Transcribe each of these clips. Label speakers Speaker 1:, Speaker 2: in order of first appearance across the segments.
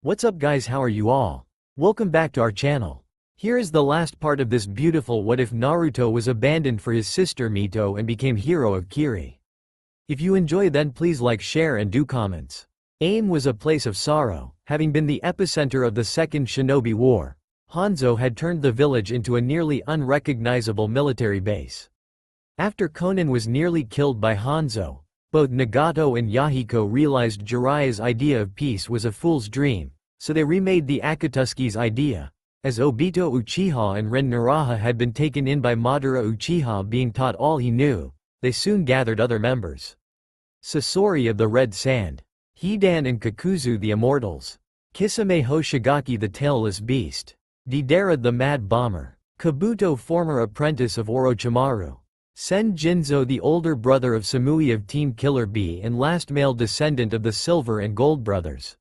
Speaker 1: What's up guys, how are you all? Welcome back to our channel. Here is the last part of this beautiful what if Naruto was abandoned for his sister Mito and became hero of Kiri. If you enjoy then please like, share and do comments. Aim was a place of sorrow, having been the epicenter of the Second Shinobi War. Hanzo had turned the village into a nearly unrecognizable military base. After Konan was nearly killed by Hanzo, both Nagato and Yahiko realized Jiraiya's idea of peace was a fool's dream, so they remade the Akatsuki's idea. As Obito Uchiha and Ren Naraha had been taken in by Madara Uchiha being taught all he knew, they soon gathered other members. Sasori of the Red Sand, Hidan and Kakuzu the Immortals, Kisame Hoshigaki the Tailless Beast, Deidara the Mad Bomber, Kabuto former apprentice of Orochimaru, Sen Jinzo the older brother of Samui of Team Killer Bee and last male descendant of the Silver and Gold Brothers,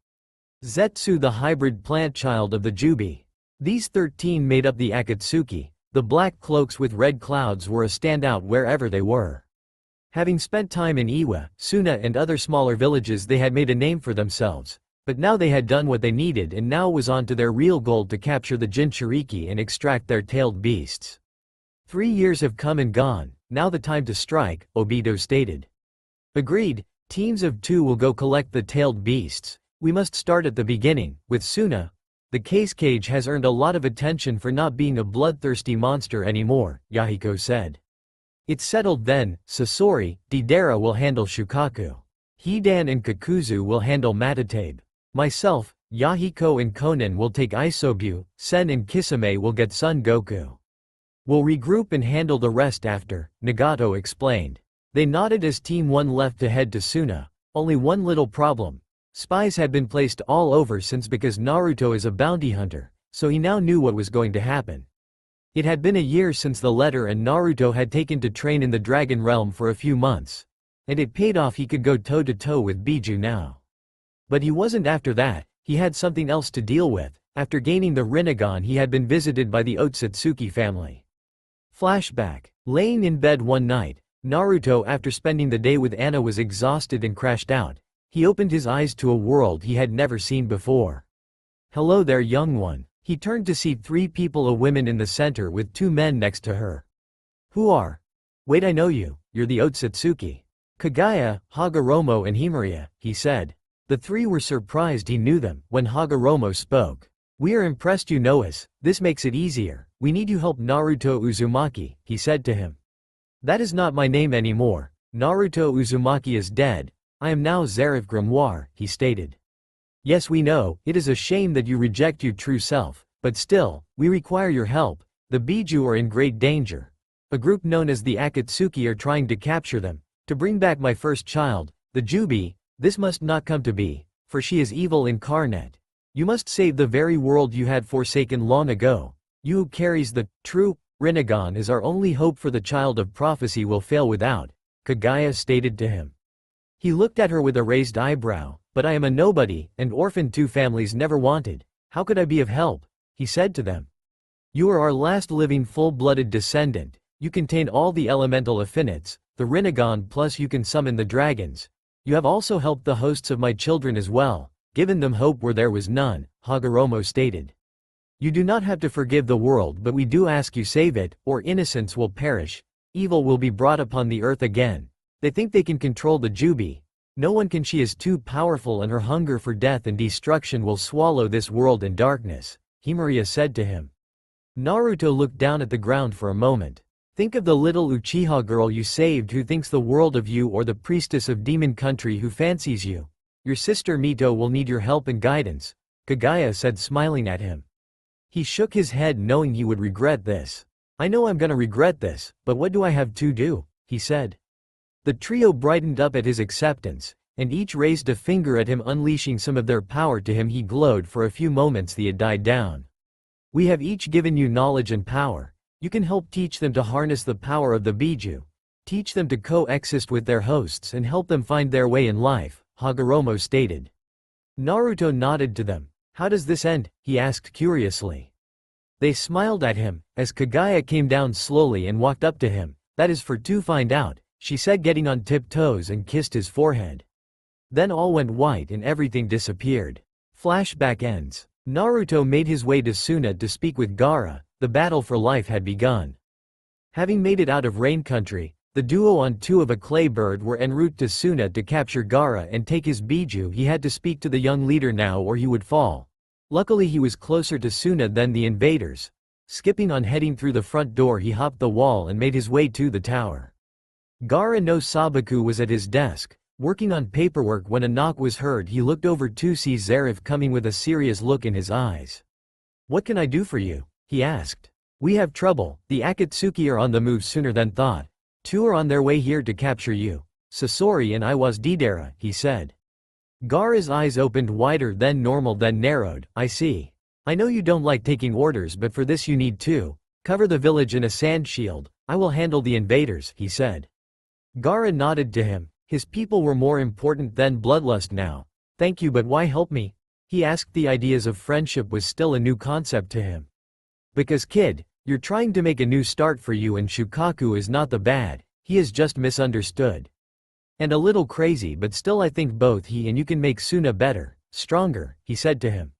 Speaker 1: Zetsu the hybrid plant child of the Jubi. These 13 made up the Akatsuki. The black cloaks with red clouds were a standout wherever they were. Having spent time in Iwa, Suna and other smaller villages they had made a name for themselves, but now they had done what they needed and now was on to their real goal to capture the Jinchuriki and extract their tailed beasts. 3 years have come and gone, now the time to strike, Obito stated. Agreed, teams of 2 will go collect the tailed beasts. We must start at the beginning, with Suna. The case cage has earned a lot of attention for not being a bloodthirsty monster anymore, Yahiko said. It's settled then, Sasori, Deidara will handle Shukaku. Hidan and Kakuzu will handle Matatabe. Myself, Yahiko and Konan will take Isobu, Sen and Kisame will get Son Goku. We'll regroup and handle the rest after, Nagato explained. They nodded as Team 1 left to head to Suna. Only one little problem. Spies had been placed all over since because Naruto is a bounty hunter, so he now knew what was going to happen. It had been a year since the letter and Naruto had taken to train in the Dragon Realm for a few months. And it paid off, he could go toe-to-toe with Biju now. But he wasn't after that, he had something else to deal with. After gaining the Rinnegan he had been visited by the Otsutsuki family. Flashback. Laying in bed one night, Naruto after spending the day with Anna was exhausted and crashed out. He opened his eyes to a world he had never seen before. Hello there young one. He turned to see 3 people, a woman in the center with 2 men next to her. Who are? Wait, I know you, you're the Otsutsuki. Kagaya, Hagoromo and Himariya, he said. The 3 were surprised he knew them. When Hagoromo spoke. We are impressed you know us, this makes it easier. We need you help Naruto Uzumaki, he said to him. That is not my name anymore. Naruto Uzumaki is dead. I am now Zarif Grimoire, he stated. Yes we know, it is a shame that you reject your true self, but still, we require your help. The Biju are in great danger. A group known as the Akatsuki are trying to capture them, to bring back my first child, the Jubi. This must not come to be, for she is evil incarnate. You must save the very world you had forsaken long ago. You who carries the true Rinnegan is our only hope, for the child of prophecy will fail without, Kagaya stated to him. He looked at her with a raised eyebrow. But I am a nobody, and orphaned 2 families never wanted. How could I be of help? He said to them. You are our last living full-blooded descendant. You contain all the elemental affinites, the Rinnegan, plus you can summon the dragons. You have also helped the hosts of my children as well, given them hope where there was none, Hagoromo stated. You do not have to forgive the world, but we do ask you save it, or innocence will perish. Evil will be brought upon the earth again. They think they can control the Jubi. No one can, she is too powerful and her hunger for death and destruction will swallow this world in darkness, Himariya said to him. Naruto looked down at the ground for a moment. Think of the little Uchiha girl you saved who thinks the world of you, or the priestess of Demon Country who fancies you. Your sister Mito will need your help and guidance, Kagaya said, smiling at him. He shook his head knowing he would regret this. I know I'm gonna regret this, but what do I have to do? He said. The trio brightened up at his acceptance, and each raised a finger at him, unleashing some of their power to him. He glowed for a few moments, it died down. We have each given you knowledge and power. You can help teach them to harness the power of the Biju. Teach them to coexist with their hosts and help them find their way in life, Hagoromo stated. Naruto nodded to them. How does this end? He asked curiously. They smiled at him, as Kagaya came down slowly and walked up to him. That is for to find out, she said, getting on tiptoes, and kissed his forehead. Then all went white and everything disappeared. Flashback ends. Naruto made his way to Suna to speak with Gaara. The battle for life had begun. Having made it out of Rain Country, the duo on two of a clay bird were en route to Suna to capture Gaara and take his Biju. He had to speak to the young leader now or he would fall. Luckily he was closer to Suna than the invaders. Skipping on heading through the front door, he hopped the wall and made his way to the tower. Gaara no Sabaku was at his desk, working on paperwork when a knock was heard. He looked over to see Zarif coming with a serious look in his eyes. "What can I do for you?" he asked. "We have trouble. The Akatsuki are on the move sooner than thought. Two are on their way here to capture you. Sasori and Iwas Deidara," he said. Gaara's eyes opened wider than normal, then narrowed. "I see. I know you don't like taking orders, but for this you need to cover the village in a sand shield. I will handle the invaders," he said. Gaara nodded to him. His people were more important than bloodlust now. "Thank you, but why help me?" he asked. The ideas of friendship was still a new concept to him. "Because kid, you're trying to make a new start for you, and Shukaku is not the bad, he is just misunderstood. And a little crazy, but still I think both he and you can make Suna better, stronger," he said to him.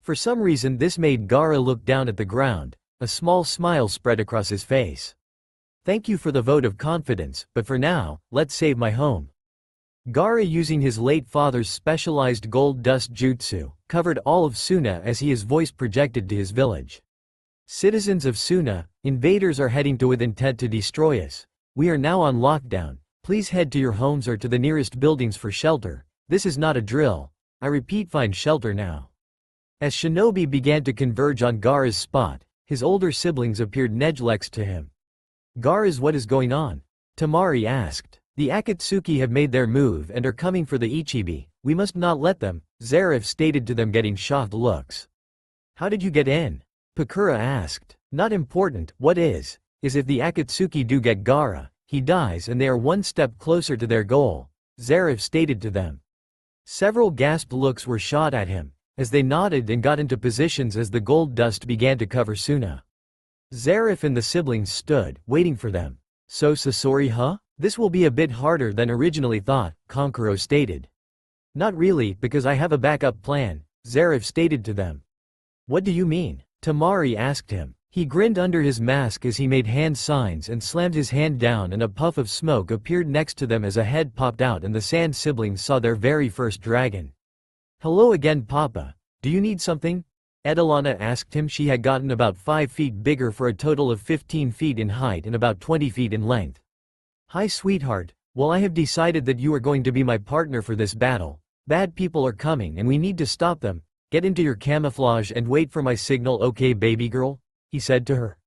Speaker 1: For some reason this made Gaara look down at the ground. A small smile spread across his face. "Thank you for the vote of confidence, but for now, let's save my home." Gaara, using his late father's specialized gold dust jutsu, covered all of Suna as his voice projected to his village. "Citizens of Suna, invaders are heading to with intent to destroy us. We are now on lockdown. Please head to your homes or to the nearest buildings for shelter. This is not a drill. I repeat, find shelter now." As shinobi began to converge on Gaara's spot, his older siblings appeared next to him. "Gaara's, what is going on?" Tamari asked. "The Akatsuki have made their move and are coming for the Ichibi. We must not let them," Zarif stated to them, getting shocked looks. "How did you get in?" Pakura asked. "Not important. What is if the Akatsuki do get Gaara, he dies and they are one step closer to their goal," Zarif stated to them. Several gasped looks were shot at him, as they nodded and got into positions as the gold dust began to cover Suna. Zarif and the siblings stood, waiting for them. "So Sasori, huh? This will be a bit harder than originally thought," Kankuro stated. "Not really, because I have a backup plan," Zarif stated to them. "What do you mean?" Tamari asked him. He grinned under his mask as he made hand signs and slammed his hand down, and a puff of smoke appeared next to them as a head popped out and the Sand siblings saw their very first dragon. "Hello again, Papa. Do you need something?" Edilana asked him. She had gotten about 5 feet bigger for a total of 15 feet in height and about 20 feet in length. "Hi sweetheart, well, I have decided that you are going to be my partner for this battle. Bad people are coming and we need to stop them. Get into your camouflage and wait for my signal, okay baby girl?" he said to her.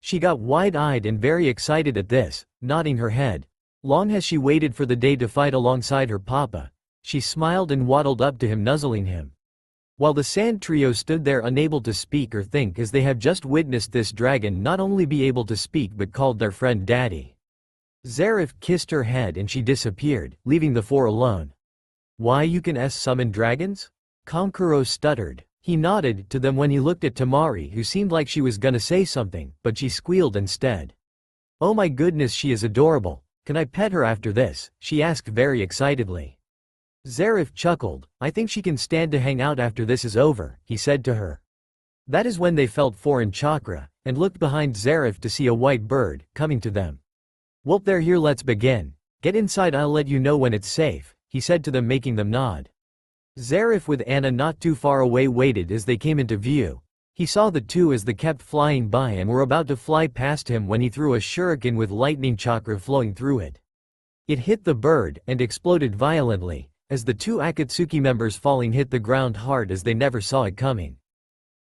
Speaker 1: She got wide-eyed and very excited at this, nodding her head. Long has she waited for the day to fight alongside her papa. She smiled and waddled up to him, nuzzling him. While the Sand trio stood there unable to speak or think, as they have just witnessed this dragon not only be able to speak but called their friend daddy. Zarif kissed her head and she disappeared, leaving the four alone. "Why, you can summon dragons?" Kankuro stuttered. He nodded to them when he looked at Tamari, who seemed like she was gonna say something, but she squealed instead. "Oh my goodness, she is adorable. Can I pet her after this?" she asked very excitedly. Zarif chuckled. "I think she can stand to hang out after this is over," he said to her. That is when they felt foreign chakra, and looked behind Zarif to see a white bird, coming to them. "Well, they're here, let's begin. Get inside, I'll let you know when it's safe," he said to them, making them nod. Zarif, with Anna not too far away, waited as they came into view. He saw the two as they kept flying by and were about to fly past him when he threw a shuriken with lightning chakra flowing through it. It hit the bird and exploded violently, as the two Akatsuki members falling hit the ground hard as they never saw it coming.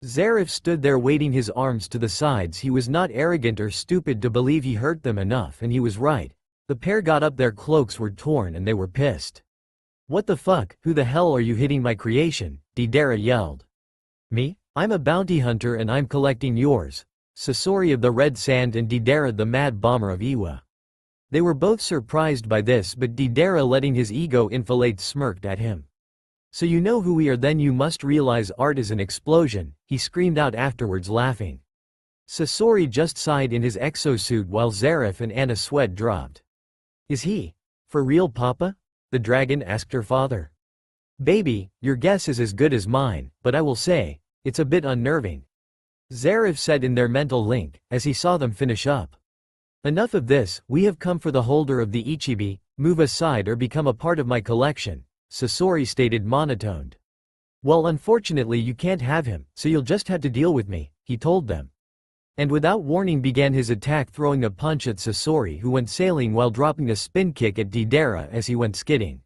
Speaker 1: Zarif stood there waiting, his arms to the sides. He was not arrogant or stupid to believe he hurt them enough, and he was right. The pair got up, their cloaks were torn and they were pissed. "What the fuck, who the hell are you hitting my creation?" Deidara yelled. "Me? I'm a bounty hunter and I'm collecting yours." Sasori of the Red Sand and Deidara the Mad Bomber of Iwa. They were both surprised by this, but Deidara, letting his ego inflate, smirked at him. "So you know who we are then? You must realize art is an explosion," he screamed out afterwards, laughing. Sasori just sighed in his exosuit while Zarif and Anna sweat dropped. "Is he for real, Papa?" the dragon asked her father. Baby, your guess is as good as mine, but I will say, it's a bit unnerving. Zarif said in their mental link, as he saw them finish up. Enough of this, we have come for the holder of the Ichibi, move aside or become a part of my collection, Sasori stated monotoned. Well, unfortunately you can't have him, so you'll just have to deal with me, he told them. And without warning began his attack, throwing a punch at Sasori, who went sailing while dropping a spin kick at Deidara as he went skidding.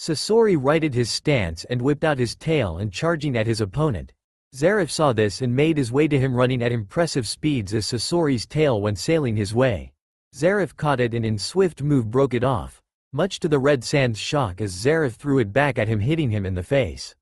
Speaker 1: Sasori righted his stance and whipped out his tail and charging at his opponent. Zarif saw this and made his way to him, running at impressive speeds as Sasori's tail went sailing his way. Zarif caught it and in swift move broke it off, much to the Red Sand's shock as Zarif threw it back at him, hitting him in the face.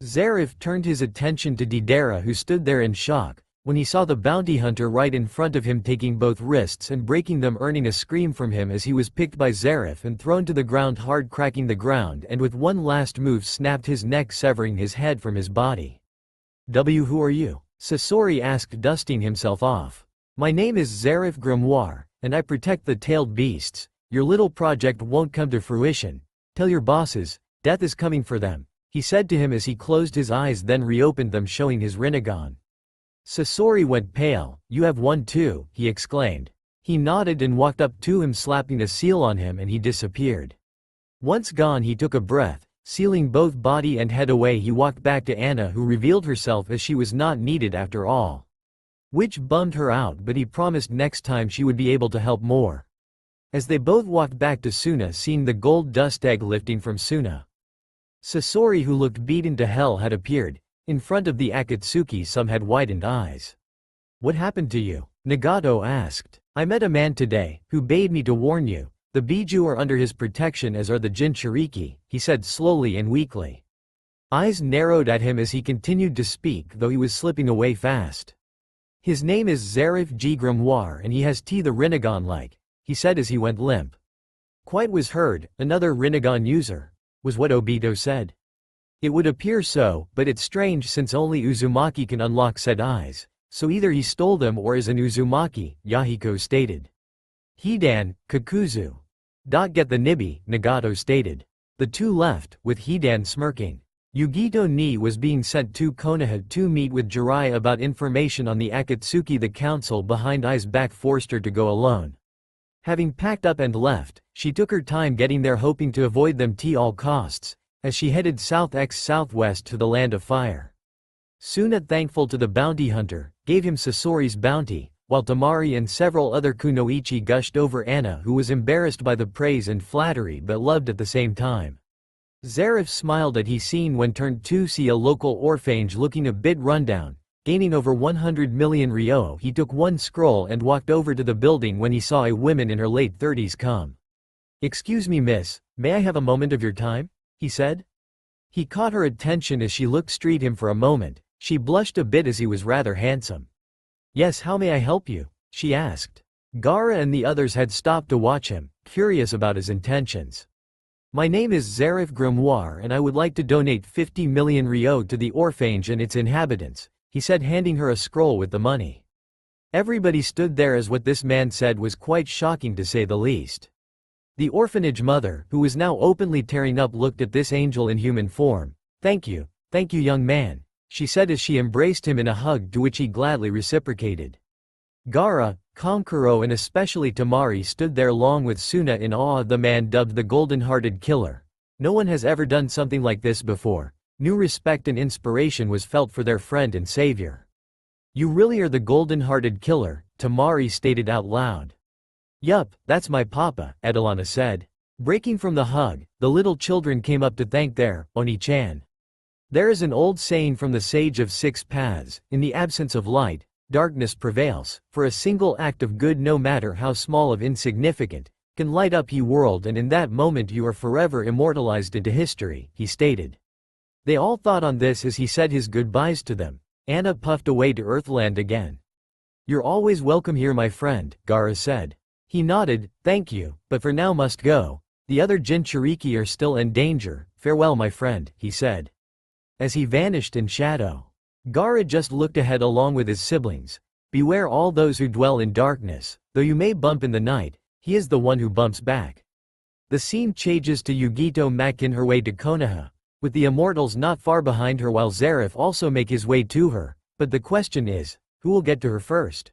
Speaker 1: Zarif turned his attention to Deidara, who stood there in shock when he saw the bounty hunter right in front of him, taking both wrists and breaking them, earning a scream from him as he was picked by Zarif and thrown to the ground hard, cracking the ground, and with one last move snapped his neck, severing his head from his body. Who are you? Sasori asked, dusting himself off. My name is Zarif Grimoire, and I protect the tailed beasts. Your little project won't come to fruition. Tell your bosses, death is coming for them, he said to him as he closed his eyes then reopened them, showing his Rinnegan. Sasori went pale. You have one too, he exclaimed. He nodded and walked up to him, slapping a seal on him, and he disappeared. Once gone, he took a breath. Sealing both body and head away, he walked back to Anna, who revealed herself as she was not needed after all. Which bummed her out, but he promised next time she would be able to help more. As they both walked back to Suna, seeing the gold dust egg lifting from Suna. Sasori, who looked beaten to hell, had appeared. In front of the Akatsuki, some had widened eyes. What happened to you? Nagato asked. I met a man today, who bade me to warn you. The Biju are under his protection, as are the Jinchuriki, he said slowly and weakly. Eyes narrowed at him as he continued to speak, though he was slipping away fast. His name is Zarif G. Grimoire, and he has the Rinnegan-like, he said as he went limp. Quite was heard, another Rinnegan user, was what Obito said. It would appear so, but it's strange since only Uzumaki can unlock said eyes, so either he stole them or is an Uzumaki, Yahiko stated. Hidan, Kakuzu. Get the Nibi, Nagato stated. The two left, with Hidan smirking. Yugito Ni was being sent to Konoha to meet with Jiraiya about information on the Akatsuki. The council behind Ai's back forced her to go alone. Having packed up and left, she took her time getting there, hoping to avoid them at all costs, as she headed southwest to the Land of Fire. Suna, thankful to the bounty hunter, gave him Sasori's bounty, while Tamari and several other kunoichi gushed over Anna, who was embarrassed by the praise and flattery but loved at the same time. Zarif smiled at he seen when turned to see a local orphanage looking a bit rundown. Gaining over 100 million ryo, he took one scroll and walked over to the building when he saw a woman in her late 30s come. Excuse me, miss, may I have a moment of your time? He said. He caught her attention as she looked straight him for a moment. She blushed a bit as he was rather handsome. Yes, how may I help you? She asked. Gaara and the others had stopped to watch him, curious about his intentions. My name is Zarif Grimoire and I would like to donate 50 million ryo to the orphanage and its inhabitants, he said, handing her a scroll with the money. Everybody stood there as what this man said was quite shocking to say the least. The orphanage mother, who was now openly tearing up, looked at this angel in human form. Thank you, young man, she said as she embraced him in a hug to which he gladly reciprocated. Gaara, Kankuro and especially Tamari stood there along with Suna in awe of the man dubbed the Golden-Hearted Killer. No one has ever done something like this before. New respect and inspiration was felt for their friend and savior. You really are the Golden-Hearted Killer, Tamari stated out loud. Yup, that's my papa, Adelana said. Breaking from the hug, the little children came up to thank their Oni-chan. There is an old saying from the Sage of Six Paths, in the absence of light, darkness prevails, for a single act of good, no matter how small or insignificant, can light up your world, and in that moment you are forever immortalized into history, he stated. They all thought on this as he said his goodbyes to them. Anna puffed away to Earthland again. You're always welcome here, my friend, Gaara said. He nodded, thank you, but for now must go. The other Jinchuriki are still in danger. Farewell, my friend, he said. As he vanished in shadow. Gaara just looked ahead along with his siblings. Beware all those who dwell in darkness. Though you may bump in the night, he is the one who bumps back. The scene changes to Yugito making her way to Konoha. with the immortals not far behind her while Zareth also make his way to her. But the question is, who will get to her first?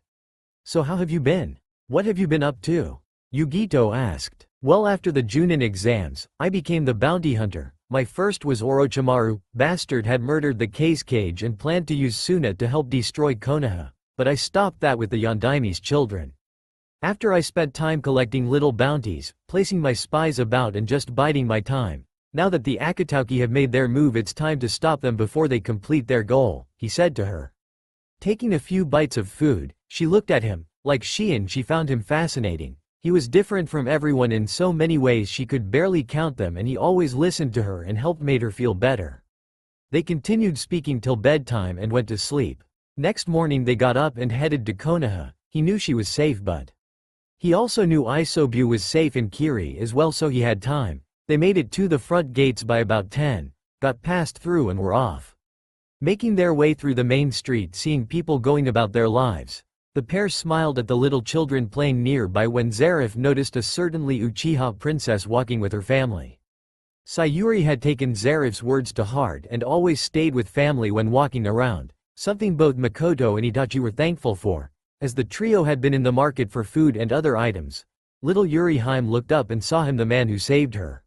Speaker 1: So how have you been? What have you been up to? Yugito asked. Well, after the Junin exams, I became the bounty hunter. My first was Orochimaru. Bastard had murdered the case cage and planned to use Suna to help destroy Konoha. But I stopped that with the Yondaimi's children. After I spent time collecting little bounties, placing my spies about and just biding my time. Now that the Akatsuki have made their move, it's time to stop them before they complete their goal, he said to her. Taking a few bites of food, she looked at him. Like she found him fascinating. He was different from everyone in so many ways she could barely count them, and he always listened to her and helped made her feel better. They continued speaking till bedtime and went to sleep. Next morning they got up and headed to Konoha. He knew she was safe, but he also knew Isobu was safe in Kiri as well, so he had time. They made it to the front gates by about 10, got passed through and were off. Making their way through the main street, seeing people going about their lives. The pair smiled at the little children playing nearby when Zareth noticed a certainly Uchiha princess walking with her family. Sayuri had taken Zareth's words to heart and always stayed with family when walking around, something both Makoto and Itachi were thankful for, as the trio had been in the market for food and other items. Little Yuriheim looked up and saw him, the man who saved her.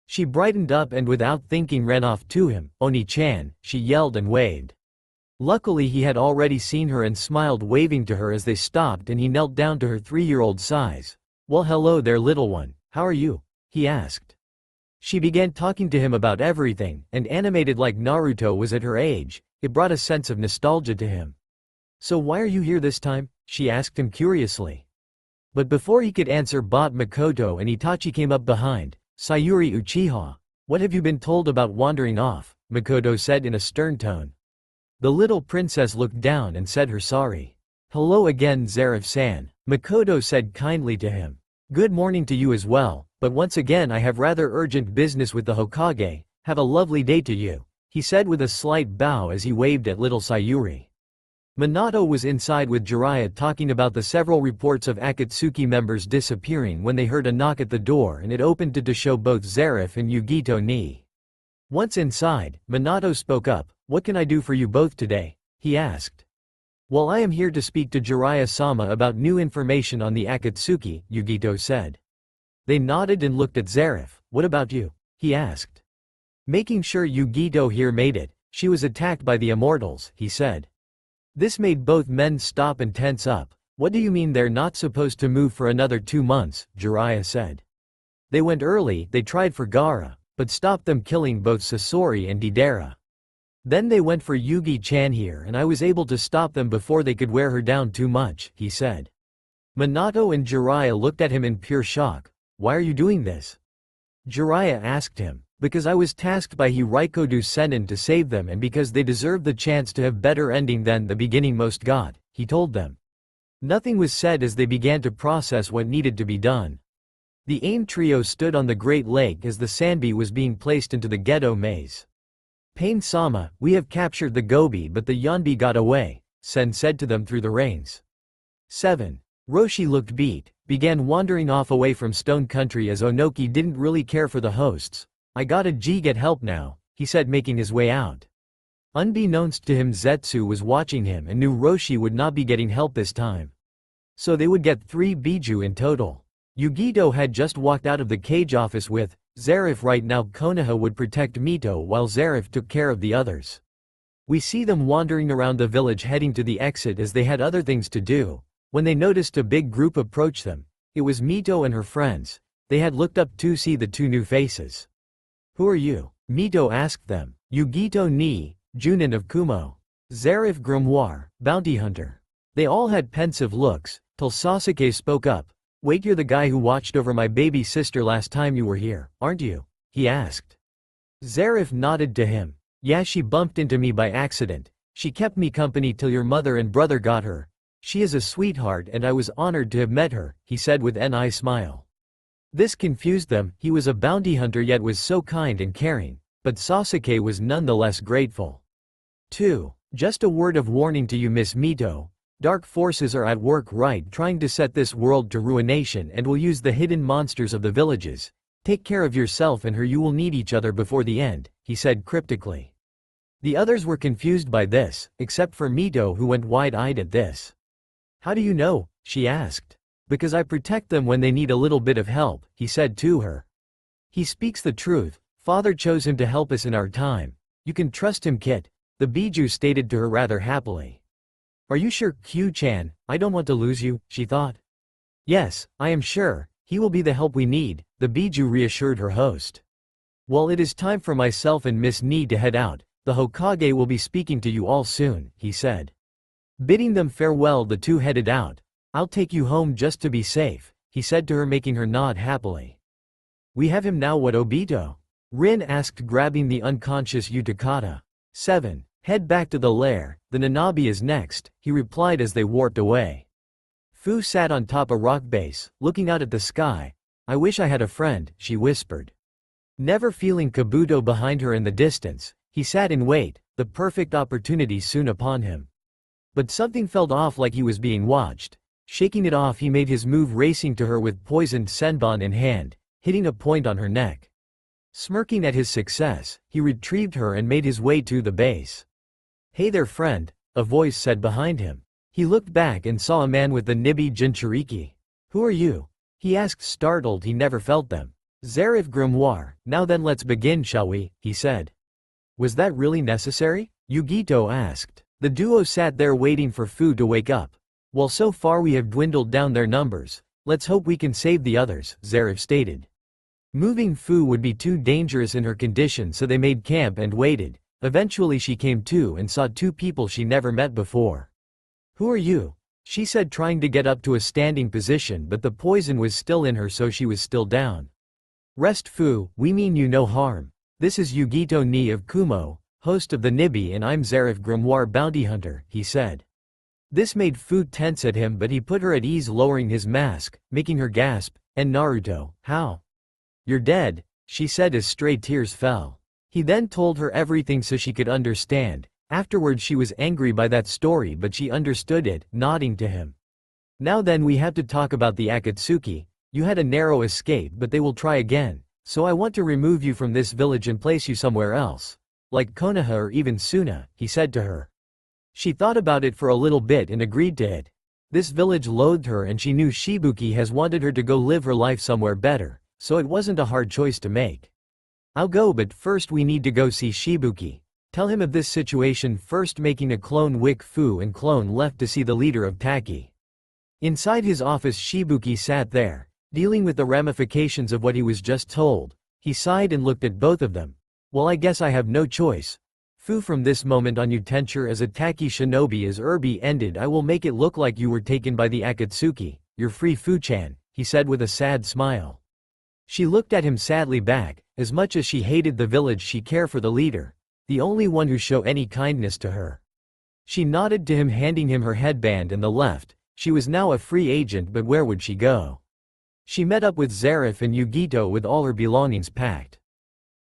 Speaker 1: She brightened up and without thinking ran off to him. Oni-chan, she yelled and waved. Luckily he had already seen her and smiled, waving to her as they stopped, and he knelt down to her 3-year-old size. Well, hello there, little one, how are you? He asked. She began talking to him about everything, and animated like Naruto was at her age. It brought a sense of nostalgia to him. So why are you here this time? She asked him curiously. But before he could answer, both Makoto and Itachi came up behind. Sayuri Uchiha, what have you been told about wandering off? Makoto said in a stern tone. The little princess looked down and said her sorry. Hello again, Zareth-san, Makoto said kindly to him. Good morning to you as well, but once again I have rather urgent business with the Hokage. Have a lovely day to you, he said with a slight bow as he waved at little Sayuri. Minato was inside with Jiraiya talking about the several reports of Akatsuki members disappearing when they heard a knock at the door, and it opened to show both Zareth and Yugito ni. Once inside, Minato spoke up. What can I do for you both today? He asked. Well, I am here to speak to Jiraiya-sama about new information on the Akatsuki, Yugito said. They nodded and looked at Zareth. What about you? He asked. Making sure Yugito here made it. She was attacked by the immortals, he said. This made both men stop and tense up. What do you mean they're not supposed to move for another 2 months? Jiraiya said. They went early, they tried for Gaara, but stopped them, killing both Sasori and Deidara. Then they went for Yugi-chan here, and I was able to stop them before they could wear her down too much, he said. Minato and Jiraiya looked at him in pure shock. Why are you doing this? Jiraiya asked him. Because I was tasked by Hirikodu Sennin to save them, and because they deserve the chance to have better ending than the beginning most got, he told them. Nothing was said as they began to process what needed to be done. The AIM trio stood on the Great Lake as the Sanbi was being placed into the ghetto maze. Pain-sama, we have captured the Gobi, but the Yonbi got away, Sen said to them through the reins. 7. Roshi looked beat, began wandering off away from Stone Country as Onoki didn't really care for the hosts. I gotta get help now, he said, making his way out. Unbeknownst to him, Zetsu was watching him and knew Roshi would not be getting help this time. So they would get 3 Biju in total. Yugito had just walked out of the cage office with Zareth. Right now Konoha would protect Mito while Zareth took care of the others. We see them wandering around the village heading to the exit as they had other things to do. When they noticed a big group approach them, it was Mito and her friends. They had looked up to see the 2 new faces. Who are you? Mito asked them. Yugito ni, Junin of Kumo. Zareth Grimoire, bounty hunter. They all had pensive looks, till Sasuke spoke up. Wait, you're the guy who watched over my baby sister last time you were here, aren't you? He asked. Zareth nodded to him. Yeah, she bumped into me by accident. She kept me company till your mother and brother got her. She is a sweetheart and I was honored to have met her, he said with an eye smile. This confused them. He was a bounty hunter yet was so kind and caring, but Sasuke was nonetheless grateful. 2. Just a word of warning to you, Miss Mito. Dark forces are at work trying to set this world to ruination and will use the hidden monsters of the villages. Take care of yourself and her, you will need each other before the end, he said cryptically. The others were confused by this, except for Mito, who went wide-eyed at this. How do you know? She asked. Because I protect them when they need a little bit of help, he said to her. He speaks the truth. Father chose him to help us in our time. You can trust him, Kit, the Biju stated to her rather happily. Are you sure, Q-chan? I don't want to lose you, she thought. Yes, I am sure. He will be the help we need, the Biju reassured her host. Well, it is time for myself and Miss Ni to head out. The Hokage will be speaking to you all soon, he said. Bidding them farewell, the two headed out. I'll take you home just to be safe, he said to her, making her nod happily. We have him now, what, Obito? Rin asked, grabbing the unconscious Utakata. 7. Head back to the lair, the Nanabi is next, he replied as they warped away. Fu sat on top a rock base, looking out at the sky. I wish I had a friend, she whispered. Never feeling Kabuto behind her in the distance, he sat in wait, the perfect opportunity soon upon him. But something felt off, like he was being watched. Shaking it off, he made his move, racing to her with poisoned senbon in hand, hitting a point on her neck. Smirking at his success, he retrieved her and made his way to the base. Hey there, friend, a voice said behind him. He looked back and saw a man with the Nibi Jinchuriki. Who are you? He asked, startled. He never felt them. Zarif Grimoire. Now then, let's begin, shall we? He said. Was that really necessary? Yugito asked. The duo sat there waiting for Fu to wake up. Well, so far we have dwindled down their numbers. Let's hope we can save the others, Zarif stated. Moving Fu would be too dangerous in her condition, so they made camp and waited. Eventually she came to and saw two people she never met before. Who are you? She said, trying to get up to a standing position, but the poison was still in her, so she was still down. Rest, Fu, we mean you no harm. This is Yugito Ni of Kumo, host of the Nibi, and I'm Zarif Grimoire, bounty hunter, he said. This made Fu tense at him, but he put her at ease, lowering his mask, making her gasp. And Naruto, how? You're dead, she said as stray tears fell. He then told her everything so she could understand. Afterwards she was angry by that story, but she understood it, nodding to him. Now then, we have to talk about the Akatsuki. You had a narrow escape, but they will try again. So I want to remove you from this village and place you somewhere else. Like Konoha or even Suna, he said to her. She thought about it for a little bit and agreed to it. This village loathed her, and she knew Shibuki has wanted her to go live her life somewhere better, so it wasn't a hard choice to make. I'll go, but first we need to go see Shibuki. Tell him of this situation first. Making a clone, Wick Fu and clone left to see the leader of Taki. Inside his office, Shibuki sat there, dealing with the ramifications of what he was just told. He sighed and looked at both of them. Well, I guess I have no choice. Fu, from this moment on you tenture as a Taki shinobi. As Urbi ended, I will make it look like you were taken by the Akatsuki. You're free, Fu-chan, he said with a sad smile. She looked at him sadly back. As much as she hated the village, she cared for the leader, the only one who showed any kindness to her. She nodded to him, handing him her headband, and the left. She was now a free agent, but where would she go? She met up with Zarif and Yugito with all her belongings packed.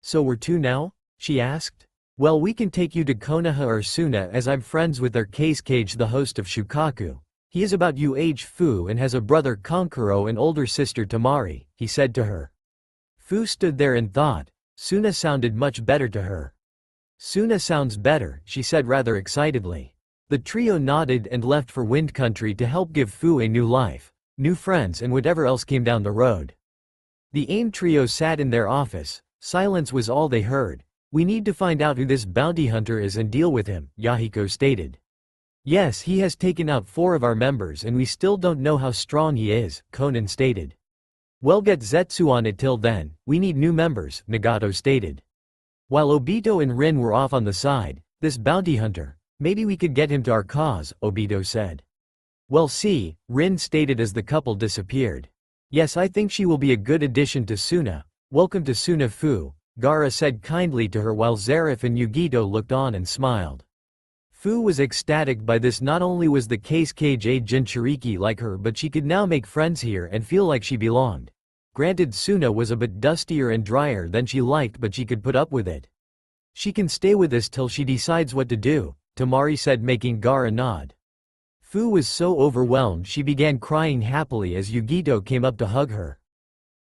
Speaker 1: So we're two now? She asked. Well, we can take you to Konoha or Suna, as I'm friends with their Case Cage, the host of Shukaku. He is about you age, Fu, and has a brother Kankuro and older sister Tamari, he said to her. Fu stood there and thought. Suna sounded much better to her. Suna sounds better, she said rather excitedly. The trio nodded and left for Wind Country to help give Fu a new life, new friends, and whatever else came down the road. The AIM trio sat in their office. Silence was all they heard. We need to find out who this bounty hunter is and deal with him, Yahiko stated. Yes, he has taken out 4 of our members and we still don't know how strong he is, Conan stated. Well, get Zetsu on it. Till then, we need new members, Nagato stated. While Obito and Rin were off on the side, this bounty hunter, maybe we could get him to our cause, Obito said. Well, see, Rin stated as the couple disappeared. Yes, I think she will be a good addition to Suna. Welcome to Suna, Fu, Gaara said kindly to her while Zarif and Yugito looked on and smiled. Fu was ecstatic by this. Not only was the Case Cage a Jinchuriki like her, but she could now make friends here and feel like she belonged. Granted, Suna was a bit dustier and drier than she liked, but she could put up with it. She can stay with us till she decides what to do, Tamari said, making Gaara nod. Fu was so overwhelmed she began crying happily as Yugito came up to hug her.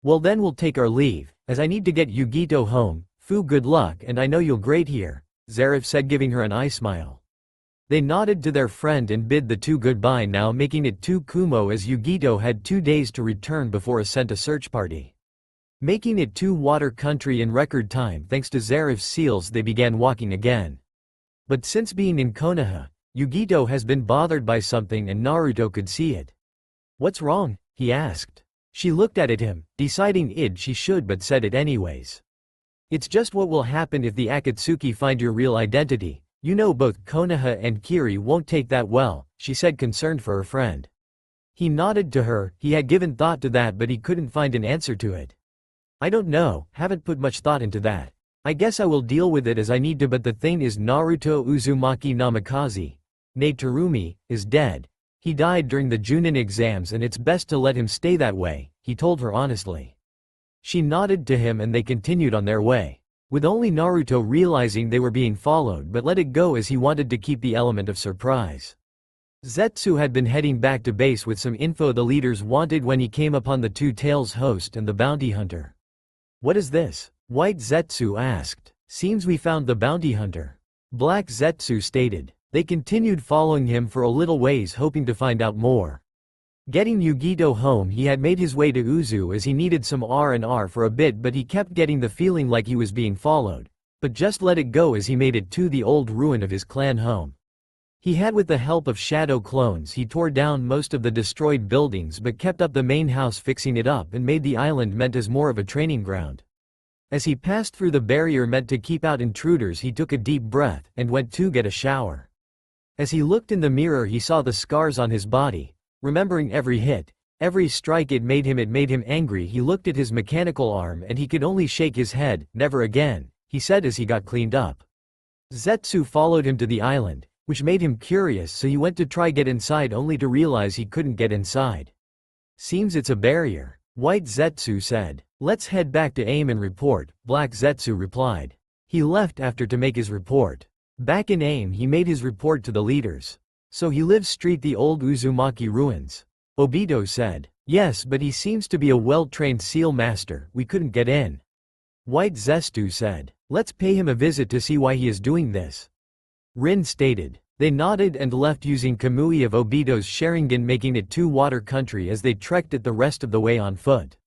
Speaker 1: Well, then we'll take our leave, as I need to get Yugito home. Fu, good luck, and I know you'll great here, Zarif said, giving her an eye smile. They nodded to their friend and bid the two goodbye, now making it 2 Kumo, as Yugito had 2 days to return before sent a search party. Making it to water country in record time thanks to Zarif's seals, they began walking again. But since being in Konoha, Yugito has been bothered by something and Naruto could see it. What's wrong? He asked. She looked at him, deciding she should, but said it anyways. It's just what will happen if the Akatsuki find your real identity. You know both Konoha and Kiri won't take that well, she said, concerned for her friend. He nodded to her. He had given thought to that, but he couldn't find an answer to it. I don't know, haven't put much thought into that. I guess I will deal with it as I need to, but the thing is Naruto Uzumaki Namikaze, ne Terumi, is dead. He died during the Junin exams and it's best to let him stay that way, he told her honestly. She nodded to him and they continued on their way, with only Naruto realizing they were being followed but let it go as he wanted to keep the element of surprise. Zetsu had been heading back to base with some info the leaders wanted when he came upon the Two Tails host and the bounty hunter. What is this? White Zetsu asked. Seems we found the bounty hunter. Black Zetsu stated. They continued following him for a little ways, hoping to find out more. Getting Yugito home, he had made his way to Uzu as he needed some R&R for a bit, but he kept getting the feeling like he was being followed, but just let it go as he made it to the old ruin of his clan home. He had, with the help of shadow clones, he tore down most of the destroyed buildings but kept up the main house, fixing it up and made the island meant as more of a training ground. As he passed through the barrier meant to keep out intruders, he took a deep breath and went to get a shower. As he looked in the mirror, he saw the scars on his body. Remembering every hit, every strike, it made him angry. He looked at his mechanical arm and he could only shake his head. Never again, he said as he got cleaned up. Zetsu followed him to the island, which made him curious, so he went to try get inside only to realize he couldn't get inside. Seems it's a barrier, White Zetsu said. Let's head back to AIM and report, Black Zetsu replied. He left after to make his report. Back in AIM, he made his report to the leaders. So he lives street the old Uzumaki ruins, Obito said. Yes, but he seems to be a well-trained seal master. We couldn't get in. White Zetsu said. Let's pay him a visit to see why he is doing this. Rin stated. They nodded and left using Kamui of Obito's Sharingan, making it to water country as they trekked it the rest of the way on foot.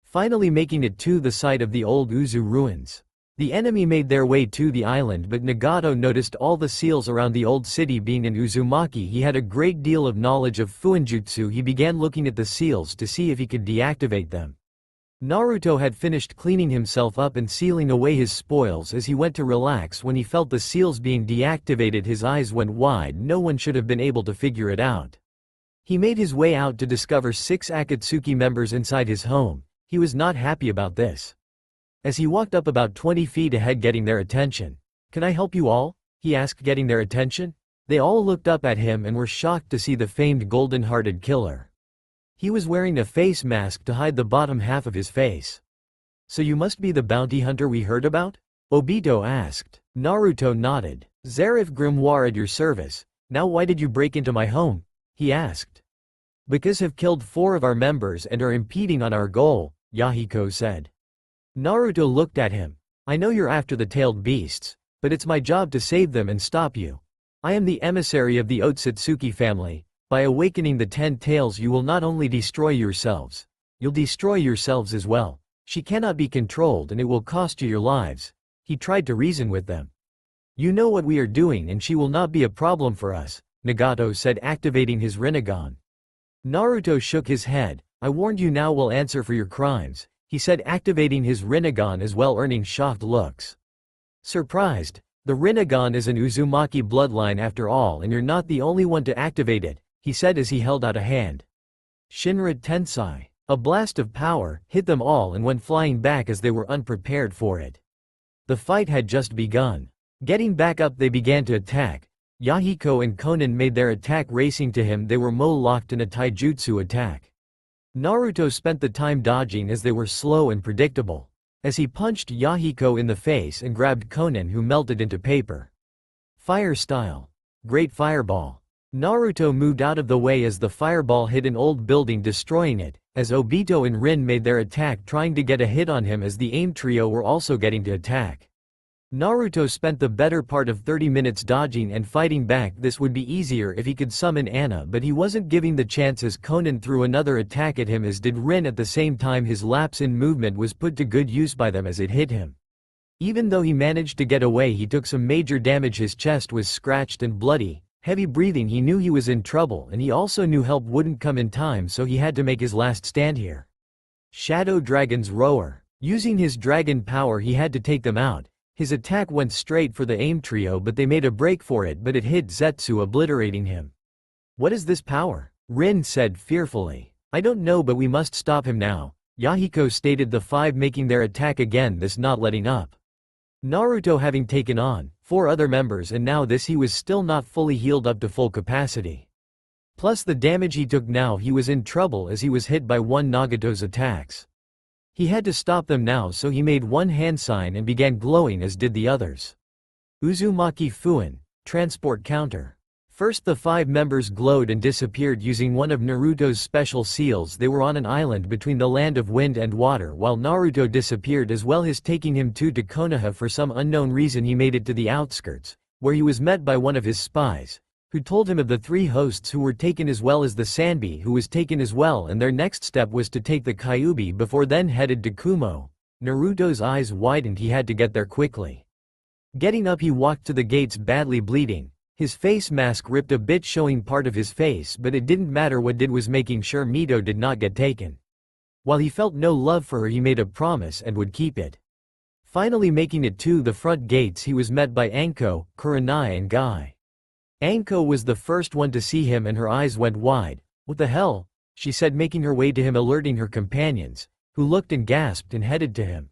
Speaker 1: Finally making it to the site of the old Uzu ruins. The enemy made their way to the island, but Nagato noticed all the seals around the old city being in Uzumaki. He had a great deal of knowledge of Fuinjutsu. He began looking at the seals to see if he could deactivate them. Naruto had finished cleaning himself up and sealing away his spoils as he went to relax. When he felt the seals being deactivated, his eyes went wide. No one should have been able to figure it out. He made his way out to discover 6 Akatsuki members inside his home. He was not happy about this. As he walked up about 20 feet ahead, getting their attention. Can I help you all? He asked, getting their attention. They all looked up at him and were shocked to see the famed golden-hearted killer. He was wearing a face mask to hide the bottom half of his face. So you must be the bounty hunter we heard about? Obito asked. Naruto nodded. Zarif Grimoire at your service. Now why did you break into my home? He asked. Because have killed 4 of our members and are impeding on our goal, Yahiko said. Naruto looked at him. I know you're after the tailed beasts, but it's my job to save them and stop you. I am the emissary of the Otsutsuki family. By awakening the 10 tails you will not only destroy yourselves, you'll destroy yourselves as well. She cannot be controlled and it will cost you your lives. He tried to reason with them. You know what we are doing and she will not be a problem for us, Nagato said, activating his Rinnegan. Naruto shook his head. I warned you, now will answer for your crimes, he said, activating his Rinnegan as well, earning shocked looks. Surprised. The Rinnegan is an Uzumaki bloodline after all, and you're not the only one to activate it, he said as he held out a hand. Shinra Tensai. A blast of power hit them all and went flying back as they were unprepared for it. The fight had just begun. Getting back up, they began to attack. Yahiko and Konan made their attack, racing to him. They were locked in a taijutsu attack. Naruto spent the time dodging as they were slow and predictable. As he punched Yahiko in the face and grabbed Konan, who melted into paper. Fire style. Great fireball. Naruto moved out of the way as the fireball hit an old building, destroying it. as Obito and Rin made their attack trying to get a hit on him as the AIM trio were also getting to attack. Naruto spent the better part of 30 minutes dodging and fighting back. This would be easier if he could summon Anna, but he wasn't giving the chance as Conan threw another attack at him, as did Rin. At the same time, his lapse in movement was put to good use by them as it hit him. Even though he managed to get away, he took some major damage. His chest was scratched and bloody. Heavy breathing, he knew he was in trouble, and he also knew help wouldn't come in time, so he had to make his last stand here. Shadow Dragon's Roar. Using his dragon power, he had to take them out. His attack went straight for the AIM trio, but they made a break for it, but it hit Zetsu, obliterating him. "What is this power?" Rin said fearfully. "I don't know, but we must stop him now," Yahiko stated, the five making their attack again, this not letting up. Naruto having taken on 4 other members, and now this he was still not fully healed up to full capacity. Plus the damage he took, now he was in trouble as he was hit by one Nagato's attacks. He had to stop them now, so he made one hand sign and began glowing, as did the others. Uzumaki Fuin, transport counter. First the 5 members glowed and disappeared using one of Naruto's special seals. They were on an island between the land of wind and water, while Naruto disappeared as well, his taking him to Konoha. For some unknown reason he made it to the outskirts, where he was met by one of his spies, who told him of the 3 hosts who were taken, as well as the Sanbi who was taken as well, and their next step was to take the Kyuubi before then headed to Kumo. Naruto's eyes widened, he had to get there quickly. Getting up, he walked to the gates, badly bleeding. His face mask ripped a bit, showing part of his face, but it didn't matter. What did was making sure Mito did not get taken. While he felt no love for her, he made a promise and would keep it. Finally making it to the front gates, he was met by Anko, Kurenai and Guy. Anko was the first one to see him and her eyes went wide. "What the hell?" she said, making her way to him, alerting her companions, who looked and gasped and headed to him.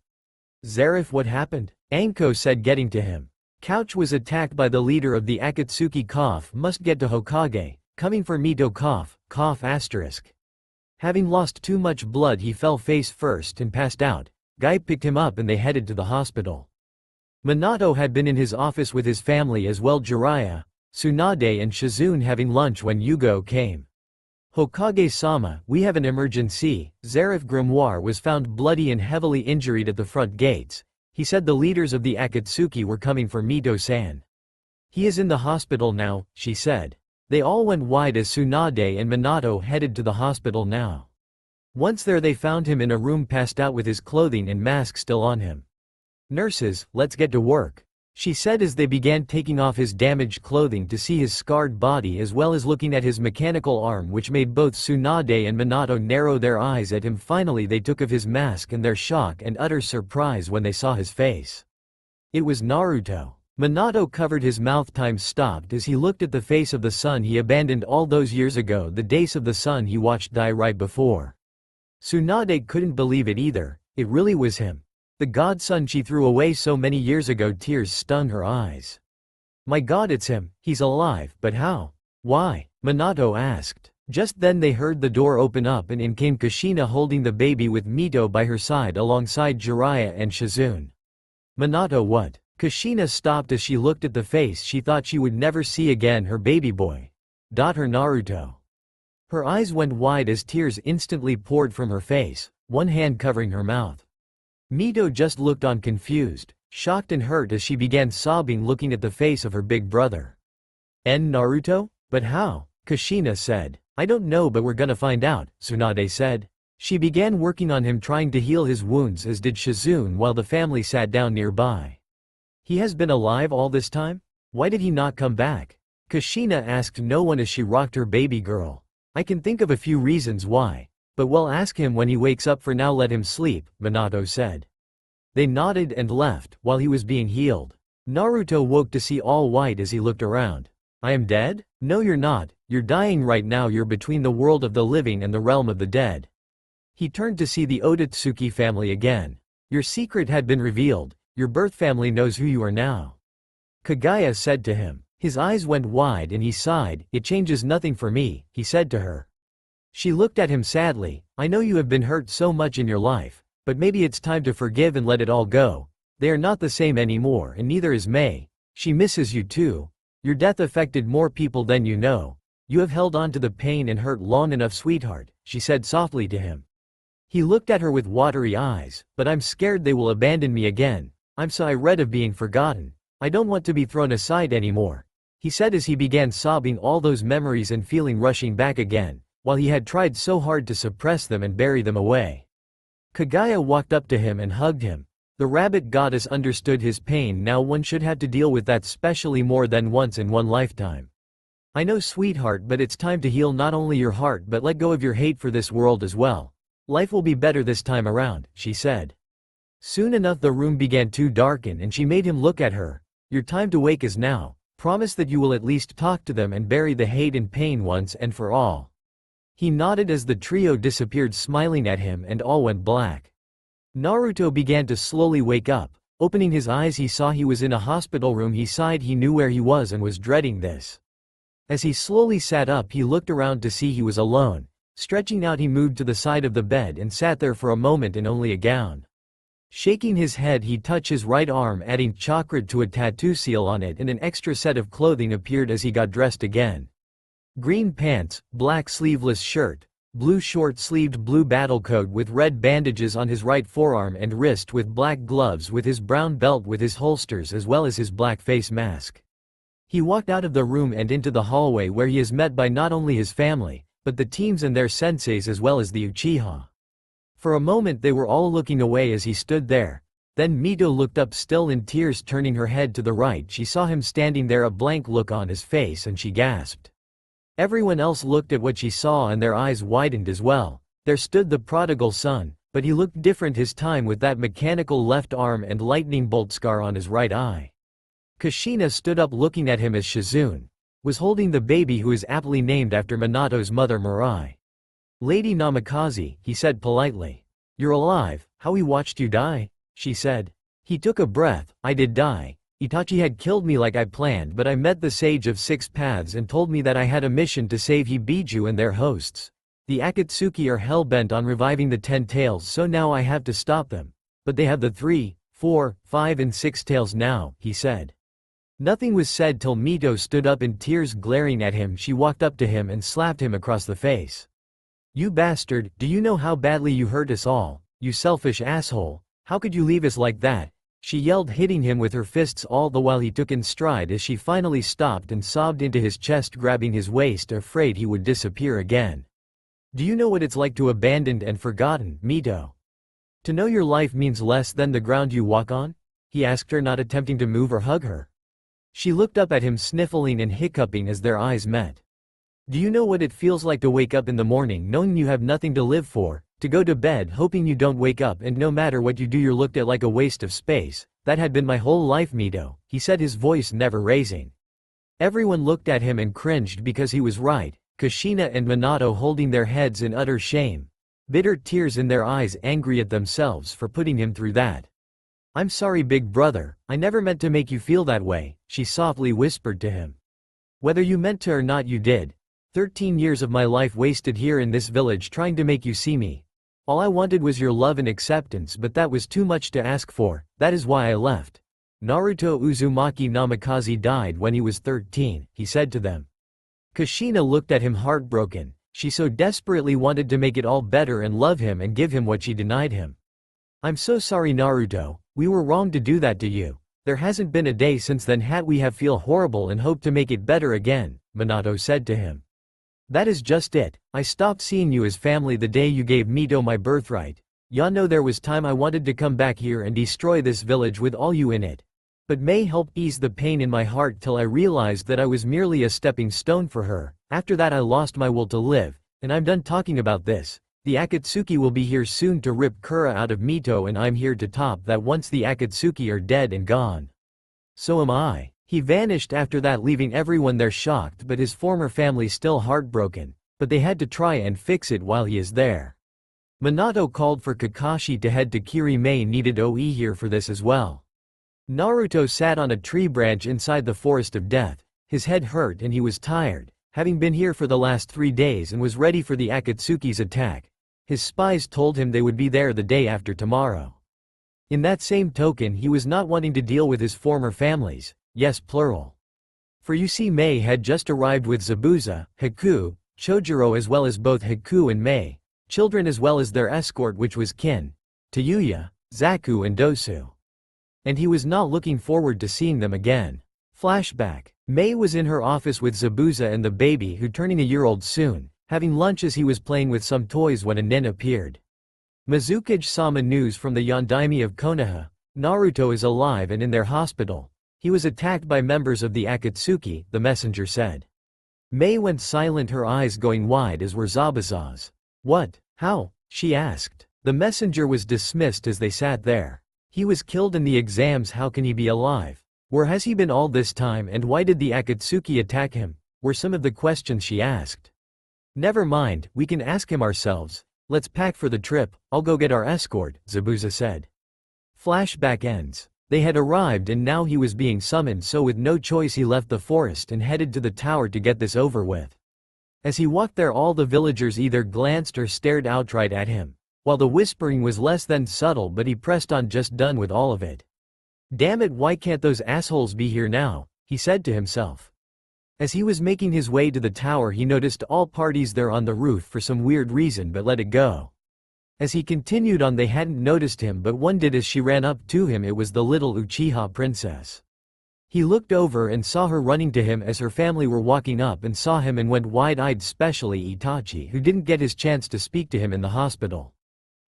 Speaker 1: "Zarif, what happened?" Anko said, getting to him. "Couch was attacked by the leader of the Akatsuki. Cough, must get to Hokage. Coming for Mito. Cough, cough asterisk. Having lost too much blood, he fell face first and passed out. Guy picked him up and they headed to the hospital." Minato had been in his office with his family as well, Jiraiya, Tsunade and Shizune having lunch when Yugo came. "Hokage-sama, we have an emergency. Zarif Grimoire was found bloody and heavily injured at the front gates. He said the leaders of the Akatsuki were coming for Mito-san. He is in the hospital now," she said. They all went wide as Tsunade and Minato headed to the hospital now. Once there, they found him in a room, passed out with his clothing and mask still on him. "Nurses, let's get to work," she said as they began taking off his damaged clothing to see his scarred body, as well as looking at his mechanical arm, which made both Tsunade and Minato narrow their eyes at him. Finally they took off his mask, and their shock and utter surprise when they saw his face. It was Naruto. Minato covered his mouth. Time stopped as he looked at the face of the son he abandoned all those years ago, the days of the son he watched die right before. Tsunade couldn't believe it either. It really was him. The godson she threw away so many years ago. Tears stung her eyes. "My God, it's him. He's alive, but how? Why?" Minato asked. Just then they heard the door open up and in came Kushina holding the baby with Mito by her side alongside Jiraiya and Shizune. "Minato, what?" Kushina stopped as she looked at the face she thought she would never see again, her baby boy. Her Naruto. Her eyes went wide as tears instantly poured from her face, one hand covering her mouth. Mito just looked on, confused, shocked and hurt as she began sobbing, looking at the face of her big brother. Naruto? But how?" Kushina said. "I don't know, but we're gonna find out," Tsunade said. She began working on him, trying to heal his wounds, as did Shizune, while the family sat down nearby. "He has been alive all this time? Why did he not come back?" Kushina asked no one as she rocked her baby girl. "I can think of a few reasons why. But we'll ask him when he wakes up. For now let him sleep," Minato said. They nodded and left, while he was being healed. Naruto woke to see all white as he looked around. "I am dead? No, you're not. You're dying right now. You're between the world of the living and the realm of the dead." He turned to see the Otatsuki family again. "Your secret had been revealed. Your birth family knows who you are now," Kagaya said to him. His eyes went wide and he sighed. "It changes nothing for me," he said to her. She looked at him sadly. "I know you have been hurt so much in your life, but maybe it's time to forgive and let it all go. They are not the same anymore, and neither is Mei. She misses you too. Your death affected more people than you know. You have held on to the pain and hurt long enough, sweetheart," she said softly to him. He looked at her with watery eyes. But I'm scared they will abandon me again. I'm so tired of being forgotten. I don't want to be thrown aside anymore, he said as he began sobbing, all those memories and feeling rushing back again, while he had tried so hard to suppress them and bury them away. Kaguya walked up to him and hugged him. The rabbit goddess understood his pain. Now one should have to deal with that, especially more than once in one lifetime. I know, sweetheart, but it's time to heal not only your heart but let go of your hate for this world as well. Life will be better this time around, she said. Soon enough the room began to darken and she made him look at her. Your time to wake is now. Promise that you will at least talk to them and bury the hate and pain once and for all. He nodded as the trio disappeared, smiling at him, and all went black. Naruto began to slowly wake up. Opening his eyes he saw he was in a hospital room. He sighed. He knew where he was and was dreading this. As he slowly sat up he looked around to see he was alone. Stretching out he moved to the side of the bed and sat there for a moment in only a gown. Shaking his head he touched his right arm, adding chakra to a tattoo seal on it, and an extra set of clothing appeared as he got dressed again. Green pants, black sleeveless shirt, blue short-sleeved blue battle coat with red bandages on his right forearm and wrist, with black gloves, with his brown belt with his holsters as well as his black face mask. He walked out of the room and into the hallway where he is met by not only his family, but the teams and their senseis as well as the Uchiha. For a moment they were all looking away as he stood there. Then Mito looked up, still in tears. Turning her head to the right she saw him standing there, a blank look on his face, and she gasped. Everyone else looked at what she saw and their eyes widened as well. There stood the prodigal son, but he looked different this time, with that mechanical left arm and lightning bolt scar on his right eye. Kushina stood up looking at him as Shizune was holding the baby, who is aptly named after Minato's mother Mirai. Lady Namikaze, he said politely. You're alive. How we watched you die, she said. He took a breath. I did die. Itachi had killed me like I planned, but I met the Sage of Six Paths and told me that I had a mission to save Hibiju and their hosts. The Akatsuki are hell-bent on reviving the 10 tails, so now I have to stop them. But they have the 3, 4, 5 and 6 tails now, he said. Nothing was said till Mito stood up in tears, glaring at him. She walked up to him and slapped him across the face. You bastard, do you know how badly you hurt us all? You selfish asshole. How could you leave us like that? She yelled, hitting him with her fists, all the while he took in stride as she finally stopped and sobbed into his chest, grabbing his waist, afraid he would disappear again. Do you know what it's like to abandoned and forgotten, Mito? To know your life means less than the ground you walk on? He asked her, not attempting to move or hug her. She looked up at him, sniffling and hiccuping as their eyes met. Do you know what it feels like to wake up in the morning knowing you have nothing to live for, to go to bed hoping you don't wake up, and no matter what you do you're looked at like a waste of space? That had been my whole life, Mito, he said, his voice never raising. Everyone looked at him and cringed because he was right. Kushina and Minato holding their heads in utter shame, bitter tears in their eyes, angry at themselves for putting him through that. I'm sorry, big brother, I never meant to make you feel that way, she softly whispered to him. Whether you meant to or not, you did. 13 years of my life wasted here in this village trying to make you see me. All I wanted was your love and acceptance, but that was too much to ask for. That is why I left. Naruto Uzumaki Namikaze died when he was 13, he said to them. Kushina looked at him heartbroken. She so desperately wanted to make it all better and love him and give him what she denied him. I'm so sorry, Naruto. We were wrong to do that to you. There hasn't been a day since then we have feel horrible and hope to make it better again, Minato said to him. That is just it. I stopped seeing you as family the day you gave Mito my birthright. Ya know there was time I wanted to come back here and destroy this village with all you in it. But May helped ease the pain in my heart till I realized that I was merely a stepping stone for her. After that I lost my will to live, and I'm done talking about this. The Akatsuki will be here soon to rip Kura out of Mito, and I'm here to top that once the Akatsuki are dead and gone. So am I. He vanished after that, leaving everyone there shocked but his former family still heartbroken, but they had to try and fix it while he is there. Minato called for Kakashi to head to Kiri. May needed OE here for this as well. Naruto sat on a tree branch inside the forest of death. His head hurt and he was tired, having been here for the last 3 days, and was ready for the Akatsuki's attack. His spies told him they would be there the day after tomorrow. In that same token, he was not wanting to deal with his former families. Yes, plural. For you see, May had just arrived with Zabuza, Haku, Chojuro, as well as both Haku and May. children as well as their escort, which was Kin, Tayuya, Zaku and Dosu. And he was not looking forward to seeing them again. Flashback. Mei was in her office with Zabuza and the baby who turning a year old soon, having lunch as he was playing with some toys when a nin appeared. Mizukage-sama news from the Yondaime of Konoha. Naruto is alive and in their hospital. He was attacked by members of the Akatsuki, the messenger said. Mei went silent, her eyes going wide as were Zabuza's. What? How? She asked. The messenger was dismissed as they sat there. He was killed in the exams, how can he be alive? Where has he been all this time and why did the Akatsuki attack him? Were some of the questions she asked. Never mind, we can ask him ourselves. Let's pack for the trip, I'll go get our escort, Zabuza said. Flashback ends. They had arrived and now he was being summoned, so with no choice he left the forest and headed to the tower to get this over with. As he walked there, all the villagers either glanced or stared outright at him, while the whispering was less than subtle, but he pressed on, just done with all of it. Damn it, why can't those assholes be here now, he said to himself. As he was making his way to the tower, he noticed all parties there on the roof for some weird reason but let it go. As he continued on, they hadn't noticed him, but one did as she ran up to him. It was the little Uchiha princess. He looked over and saw her running to him as her family were walking up and saw him and went wide-eyed, especially Itachi, who didn't get his chance to speak to him in the hospital.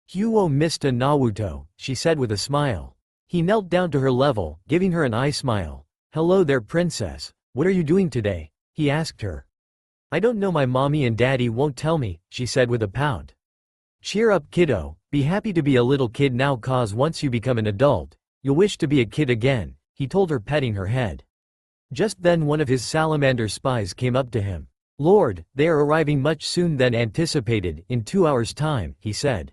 Speaker 1: "Huo Mista Naruto," she said with a smile. He knelt down to her level, giving her an eye smile. "Hello there, princess. What are you doing today?" he asked her. "I don't know, my mommy and daddy won't tell me," she said with a pout. "Cheer up, kiddo, be happy to be a little kid now, cause once you become an adult, you'll wish to be a kid again," he told her, petting her head. Just then one of his salamander spies came up to him. "Lord, they are arriving much soon than anticipated, in 2 hours' time," he said.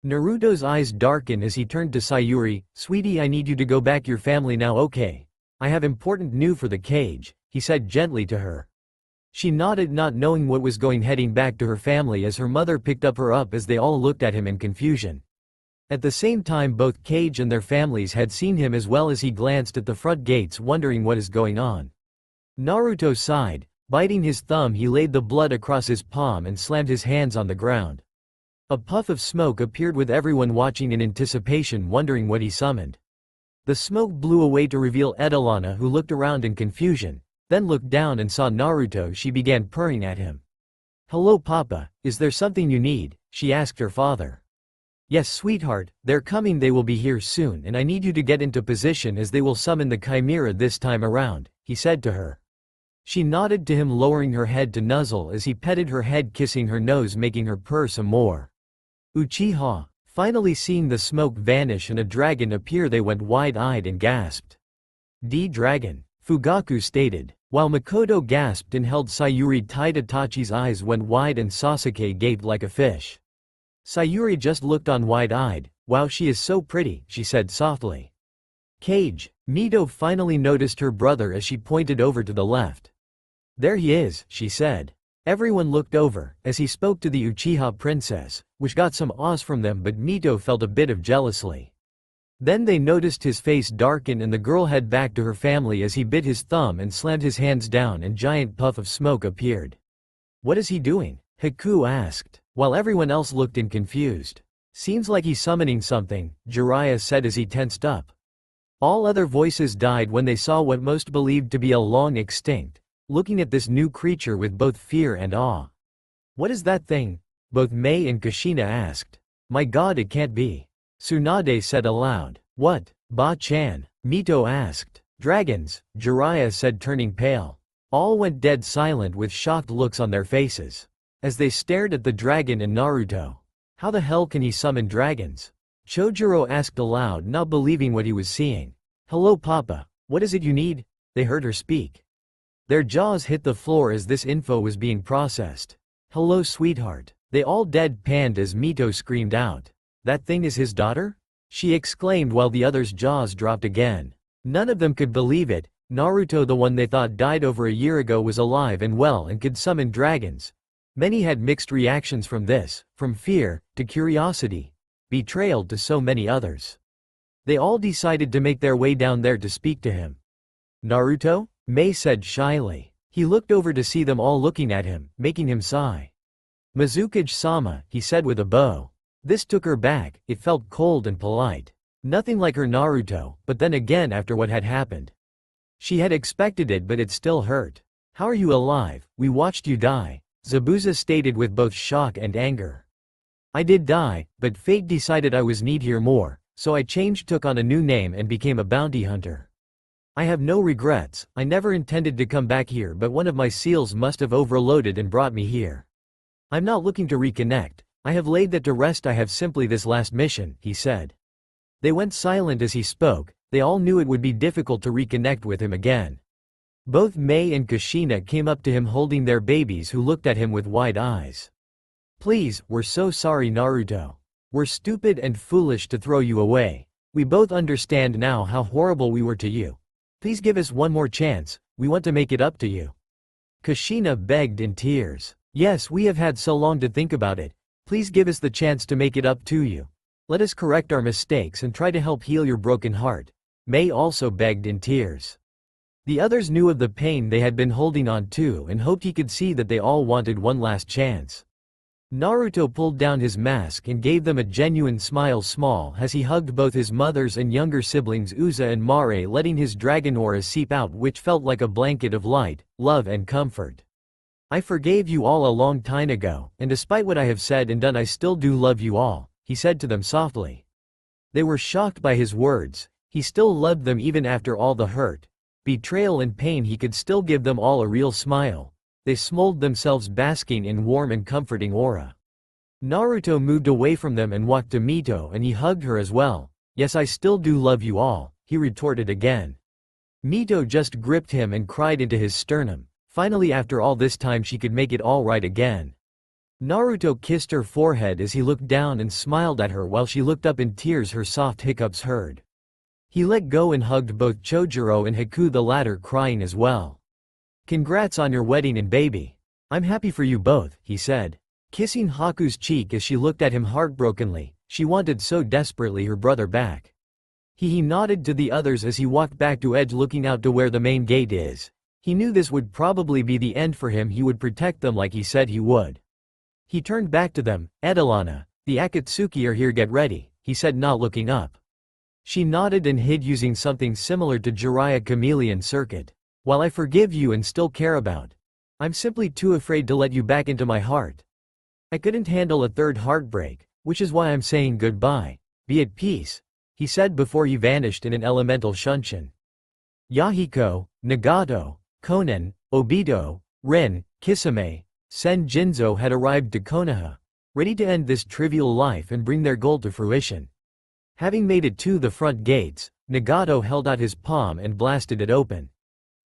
Speaker 1: Naruto's eyes darkened as he turned to Sayuri. "Sweetie, I need you to go back your family now, okay? I have important news for the cage," he said gently to her. She nodded, not knowing what was going, heading back to her family as her mother picked up her up as they all looked at him in confusion. At the same time, both Cage and their families had seen him as well as he glanced at the front gates, wondering what is going on. Naruto sighed. Biting his thumb, he laid the blood across his palm and slammed his hands on the ground. A puff of smoke appeared with everyone watching in anticipation, wondering what he summoned. The smoke blew away to reveal Edelana, who looked around in confusion, then looked down and saw Naruto. She began purring at him. "Hello Papa, is there something you need?" she asked her father. "Yes sweetheart, they're coming, they will be here soon, and I need you to get into position as they will summon the Chimera this time around," he said to her. She nodded to him, lowering her head to nuzzle as he petted her head, kissing her nose, making her purr some more. Uchiha. Finally seeing the smoke vanish and a dragon appear, they went wide-eyed and gasped. "D-Dragon," Fugaku stated. While Makoto gasped and held Sayuri tight, Itachi's eyes went wide and Sasuke gaped like a fish. Sayuri just looked on wide-eyed. "Wow, she is so pretty," she said softly. "Cage." Mito finally noticed her brother as she pointed over to the left. "There he is," she said. Everyone looked over, as he spoke to the Uchiha princess, which got some awes from them, but Mito felt a bit of jealousy. Then they noticed his face darken and the girl head back to her family as he bit his thumb and slammed his hands down and giant puff of smoke appeared. "What is he doing?" Haku asked, while everyone else looked in confused. "Seems like he's summoning something," Jiraiya said as he tensed up. All other voices died when they saw what most believed to be a long extinct, looking at this new creature with both fear and awe. "What is that thing?" both Mei and Kushina asked. "My god, it can't be." Tsunade said aloud. "What, Ba-chan?" Mito asked. "Dragons," Jiraiya said, turning pale. All went dead silent with shocked looks on their faces, as they stared at the dragon and Naruto. "How the hell can he summon dragons?" Chojuro asked aloud, not believing what he was seeing. "Hello Papa, what is it you need?" they heard her speak. Their jaws hit the floor as this info was being processed. "Hello sweetheart." They all deadpanned as Mito screamed out. "That thing is his daughter?" she exclaimed, while the others' jaws dropped again. None of them could believe it. Naruto, the one they thought died over a year ago, was alive and well and could summon dragons. Many had mixed reactions from this, from fear, to curiosity, betrayal, to so many others. They all decided to make their way down there to speak to him. "Naruto?" Mei said shyly. He looked over to see them all looking at him, making him sigh. Mizukage-sama, he said with a bow. This took her back, it felt cold and polite. Nothing like her Naruto, but then again after what had happened. She had expected it but it still hurt. How are you alive? We watched you die, Zabuza stated with both shock and anger. I did die, but fate decided I was need here more, so I took on a new name and became a bounty hunter. I have no regrets, I never intended to come back here but one of my seals must have overloaded and brought me here. I'm not looking to reconnect, I have laid that to rest. I have simply this last mission, he said. They went silent as he spoke, they all knew it would be difficult to reconnect with him again. Both Mei and Kushina came up to him holding their babies who looked at him with wide eyes. Please, we're so sorry Naruto. We're stupid and foolish to throw you away. We both understand now how horrible we were to you. Please give us one more chance, we want to make it up to you. Kushina begged in tears. Yes, we have had so long to think about it. Please give us the chance to make it up to you. Let us correct our mistakes and try to help heal your broken heart. Mei also begged in tears. The others knew of the pain they had been holding on to and hoped he could see that they all wanted one last chance. Naruto pulled down his mask and gave them a genuine smile small as he hugged both his mother's and younger siblings Uza and Mare, letting his dragon aura seep out which felt like a blanket of light, love and comfort. I forgave you all a long time ago, and despite what I have said and done I still do love you all, he said to them softly. They were shocked by his words, he still loved them even after all the hurt, betrayal and pain. He could still give them all a real smile. They smoled themselves basking in warm and comforting aura. Naruto moved away from them and walked to Mito and he hugged her as well. Yes, I still do love you all, he retorted again. Mito just gripped him and cried into his sternum. Finally after all this time she could make it all right again. Naruto kissed her forehead as he looked down and smiled at her while she looked up in tears, her soft hiccups heard. He let go and hugged both Chojuro and Haku, the latter crying as well. Congrats on your wedding and baby. I'm happy for you both, he said, kissing Haku's cheek as she looked at him heartbrokenly. She wanted so desperately her brother back. He nodded to the others as he walked back to Edge, looking out to where the main gate is. He knew this would probably be the end for him. He would protect them like he said he would. He turned back to them. Edelana, the Akatsuki are here, get ready, he said, not looking up. She nodded and hid using something similar to Jiraiya chameleon circuit. While I forgive you and still care about, I'm simply too afraid to let you back into my heart. I couldn't handle a third heartbreak, which is why I'm saying goodbye. Be at peace, he said before he vanished in an elemental shunshin. Yahiko, Nagato, Konan, Obito, Rin, Kisame, Sen Jinzo had arrived to Konoha, ready to end this trivial life and bring their goal to fruition. Having made it to the front gates, Nagato held out his palm and blasted it open.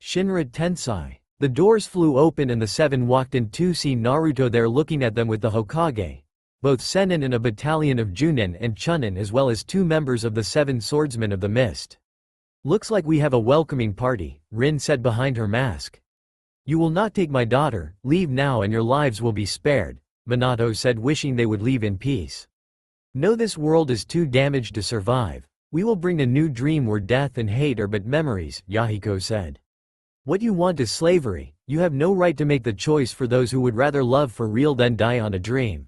Speaker 1: Shinra Tensei. The doors flew open and the seven walked in to see Naruto there looking at them with the Hokage, both Sennin and a battalion of Junin and Chunin, as well as 2 members of the 7 swordsmen of the mist. Looks like we have a welcoming party, Rin said behind her mask. You will not take my daughter, leave now and your lives will be spared, Minato said, wishing they would leave in peace. No, this world is too damaged to survive. We will bring a new dream where death and hate are but memories, Yahiko said. What you want is slavery. You have no right to make the choice for those who would rather love for real than die on a dream.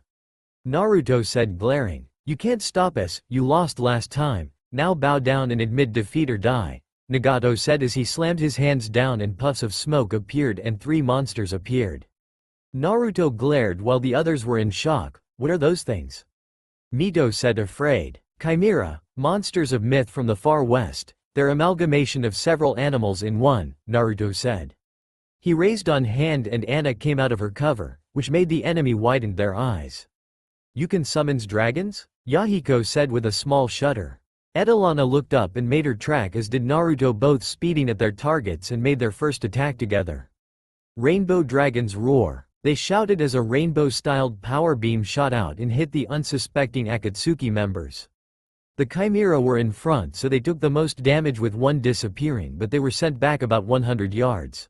Speaker 1: Naruto said, glaring. You can't stop us, you lost last time, now bow down and admit defeat or die, Nagato said as he slammed his hands down and puffs of smoke appeared and 3 monsters appeared. Naruto glared while the others were in shock. What are those things? Mito said, afraid. Chimera, monsters of myth from the far west. Their amalgamation of several animals in one, Naruto said. He raised on hand and Anna came out of her cover, which made the enemy widen their eyes. You can summons dragons? Yahiko said with a small shudder. Edelana looked up and made her track, as did Naruto, both speeding at their targets and made their first attack together. Rainbow dragons roar. They shouted as a rainbow-styled power beam shot out and hit the unsuspecting Akatsuki members. The Chimera were in front, so they took the most damage with one disappearing, but they were sent back about 100 yards.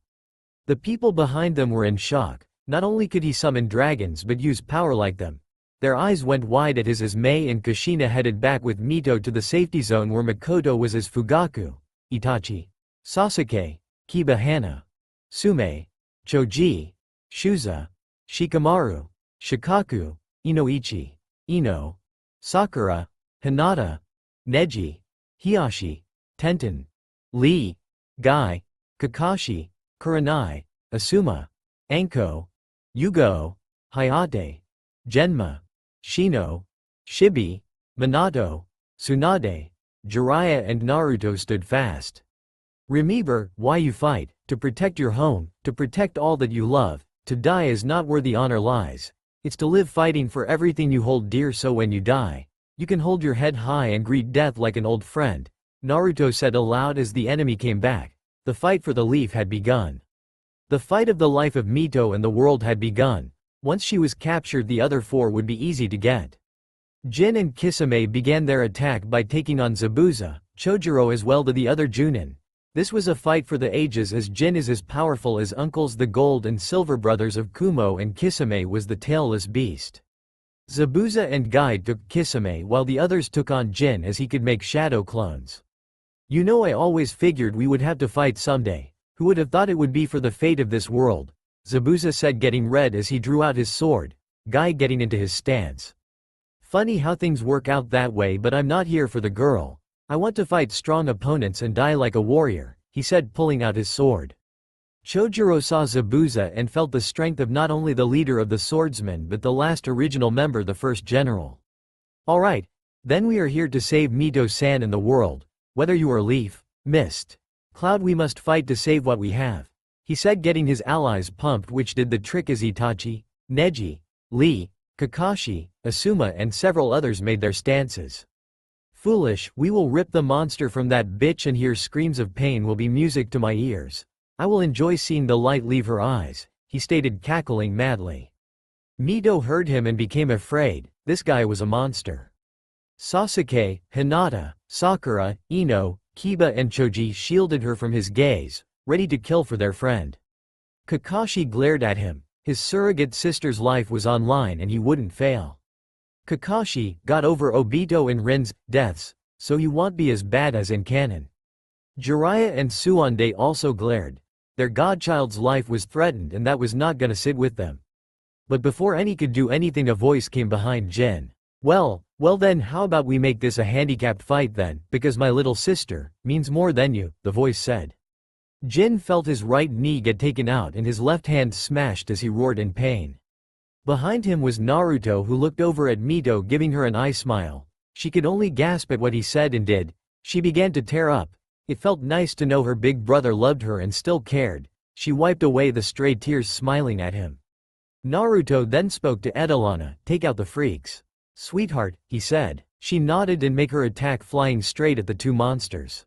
Speaker 1: The people behind them were in shock. Not only could he summon dragons but use power like them. Their eyes went wide at his as Mei and Kushina headed back with Mito to the safety zone where Makoto was as Fugaku, Itachi, Sasuke, Kiba Hana, Sume, Choji, Shuza, Shikamaru, Shikaku, Inoichi, Ino, Sakura, Hinata, Neji, Hiyashi, Tenten, Lee, Guy, Kakashi, Kurenai, Asuma, Anko, Yugo, Hayate, Genma, Shino, Shibi, Minato, Tsunade, Jiraiya and Naruto stood fast. Remember, why you fight, to protect your home, to protect all that you love. To die is not where the honor lies. It's to live fighting for everything you hold dear, so when you die, you can hold your head high and greet death like an old friend, Naruto said aloud as the enemy came back. The fight for the leaf had begun. The fight of the life of Mito and the world had begun. Once she was captured, the other four would be easy to get. Jin and Kisame began their attack by taking on Zabuza, Chojuro as well as the other Junin. This was a fight for the ages, as Jin is as powerful as uncles the Gold and Silver brothers of Kumo, and Kisame was the tailless beast. Zabuza and Guide took Kisame while the others took on Jin, as he could make shadow clones. You know, I always figured we would have to fight someday. Who would have thought it would be for the fate of this world? Zabuza said, getting red as he drew out his sword, Guy getting into his stance. Funny how things work out that way, but I'm not here for the girl. I want to fight strong opponents and die like a warrior, he said, pulling out his sword. Chojuro saw Zabuza and felt the strength of not only the leader of the swordsmen but the last original member, the first general. Alright, then we are here to save Mito-san and the world. Whether you are leaf, mist, cloud, we must fight to save what we have, he said, getting his allies pumped, which did the trick as Itachi, Neji, Lee, Kakashi, Asuma and several others made their stances. Foolish, we will rip the monster from that bitch, and hear screams of pain will be music to my ears. I will enjoy seeing the light leave her eyes, he stated, cackling madly. Mito heard him and became afraid. This guy was a monster. Sasuke, Hinata, Sakura, Ino, Kiba and Choji shielded her from his gaze, ready to kill for their friend. Kakashi glared at him. His surrogate sister's life was online and he wouldn't fail. Kakashi got over Obito and Rin's deaths, so he won't be as bad as in canon. Jiraiya and Suande also glared. Their godchild's life was threatened and that was not gonna sit with them. But before any could do anything, a voice came behind Jin. Well then, how about we make this a handicapped fight then, because my little sister means more than you, the voice said. Jin felt his right knee get taken out and his left hand smashed as he roared in pain. Behind him was Naruto, who looked over at Mito, giving her an eye smile. She could only gasp at what he said and did. She began to tear up. It felt nice to know her big brother loved her and still cared. She wiped away the stray tears, smiling at him. Naruto then spoke to Edelana. Take out the freaks. Sweetheart, he said. She nodded and made her attack, flying straight at the two monsters.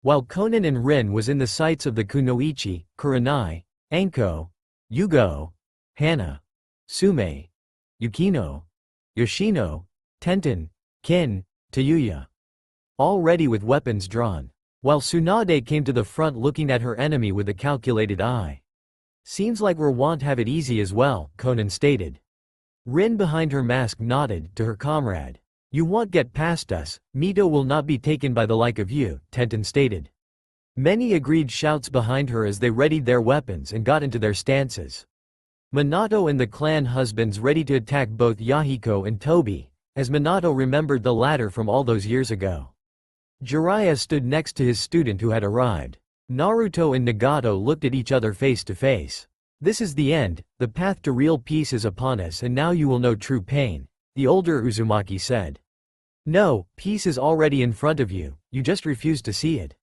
Speaker 1: While Konan and Rin was in the sights of the Kunoichi, Kurenai, Anko, Yugo, Hana, Sume, Yukino, Yoshino, Tenten, Kin, Tayuya. All ready with weapons drawn. While Tsunade came to the front, looking at her enemy with a calculated eye. Seems like we won't have it easy as well, Konan stated. Rin behind her mask nodded to her comrade. You won't get past us. Mito will not be taken by the like of you, Tenten stated. Many agreed shouts behind her as they readied their weapons and got into their stances. Minato and the clan husbands ready to attack both Yahiko and Tobi, as Minato remembered the latter from all those years ago. Jiraiya stood next to his student who had arrived. Naruto and Nagato looked at each other face to face. This is the end, the path to real peace is upon us, and now you will know true pain, the older Uzumaki said. No, peace is already in front of you, you just refuse to see it.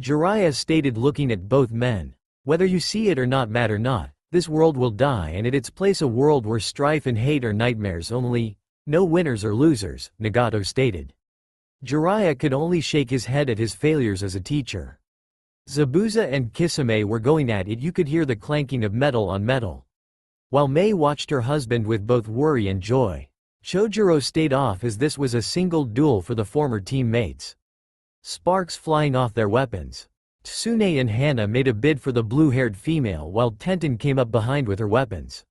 Speaker 1: Jiraiya stated, looking at both men. Whether you see it or not matter not, this world will die, and at its place a world where strife and hate are nightmares only. No winners or losers, Nagato stated. Jiraiya could only shake his head at his failures as a teacher. Zabuza and Kisame were going at it. You could hear the clanking of metal on metal. While Mei watched her husband with both worry and joy. Chojuro stayed off as this was a single duel for the former teammates. Sparks flying off their weapons. Tsune and Hana made a bid for the blue-haired female while Tenten came up behind with her weapons.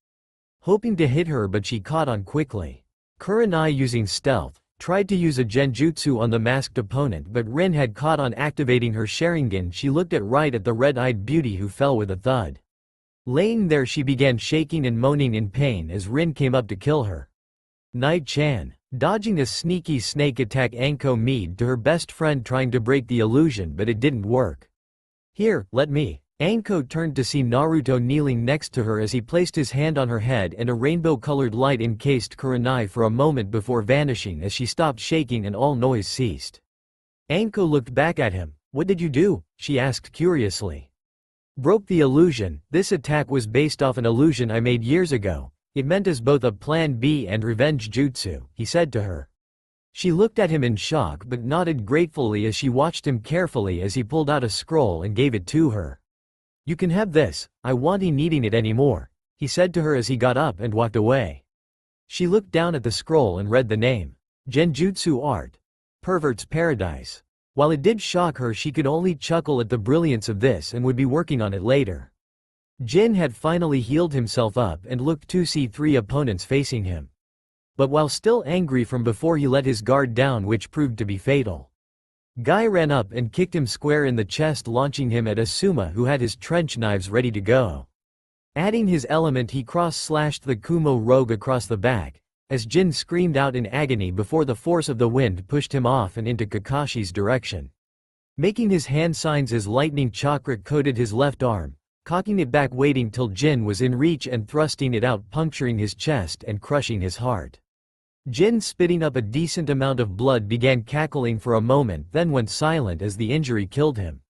Speaker 1: Hoping to hit her, but she caught on quickly. Kurenai, using stealth, tried to use a genjutsu on the masked opponent, but Rin had caught on activating her Sharingan. She looked right at the red-eyed beauty who fell with a thud. Laying there she began shaking and moaning in pain as Rin came up to kill her. Night-chan, dodging a sneaky snake attack, Anko meed to her best friend trying to break the illusion, but it didn't work. Here, let me. Anko turned to see Naruto kneeling next to her as he placed his hand on her head and a rainbow-colored light encased Kurenai for a moment before vanishing as she stopped shaking and all noise ceased. Anko looked back at him. What did you do? She asked curiously. Broke the illusion. This attack was based off an illusion I made years ago. It meant as both a plan B and revenge jutsu, he said to her. She looked at him in shock but nodded gratefully as she watched him carefully as he pulled out a scroll and gave it to her. You can have this, I won't be needing it anymore, he said to her as he got up and walked away. She looked down at the scroll and read the name. Genjutsu Art. Pervert's Paradise. While it did shock her, she could only chuckle at the brilliance of this and would be working on it later. Jin had finally healed himself up and looked to see 3 opponents facing him. But while still angry from before, he let his guard down, which proved to be fatal. Guy ran up and kicked him square in the chest, launching him at Asuma, who had his trench knives ready to go. Adding his element, he cross-slashed the Kumo rogue across the back, as Jin screamed out in agony before the force of the wind pushed him off and into Kakashi's direction. Making his hand signs as lightning chakra coated his left arm, cocking it back, waiting till Jin was in reach and thrusting it out, puncturing his chest and crushing his heart. Jin, spitting up a decent amount of blood, began cackling for a moment, then went silent as the injury killed him.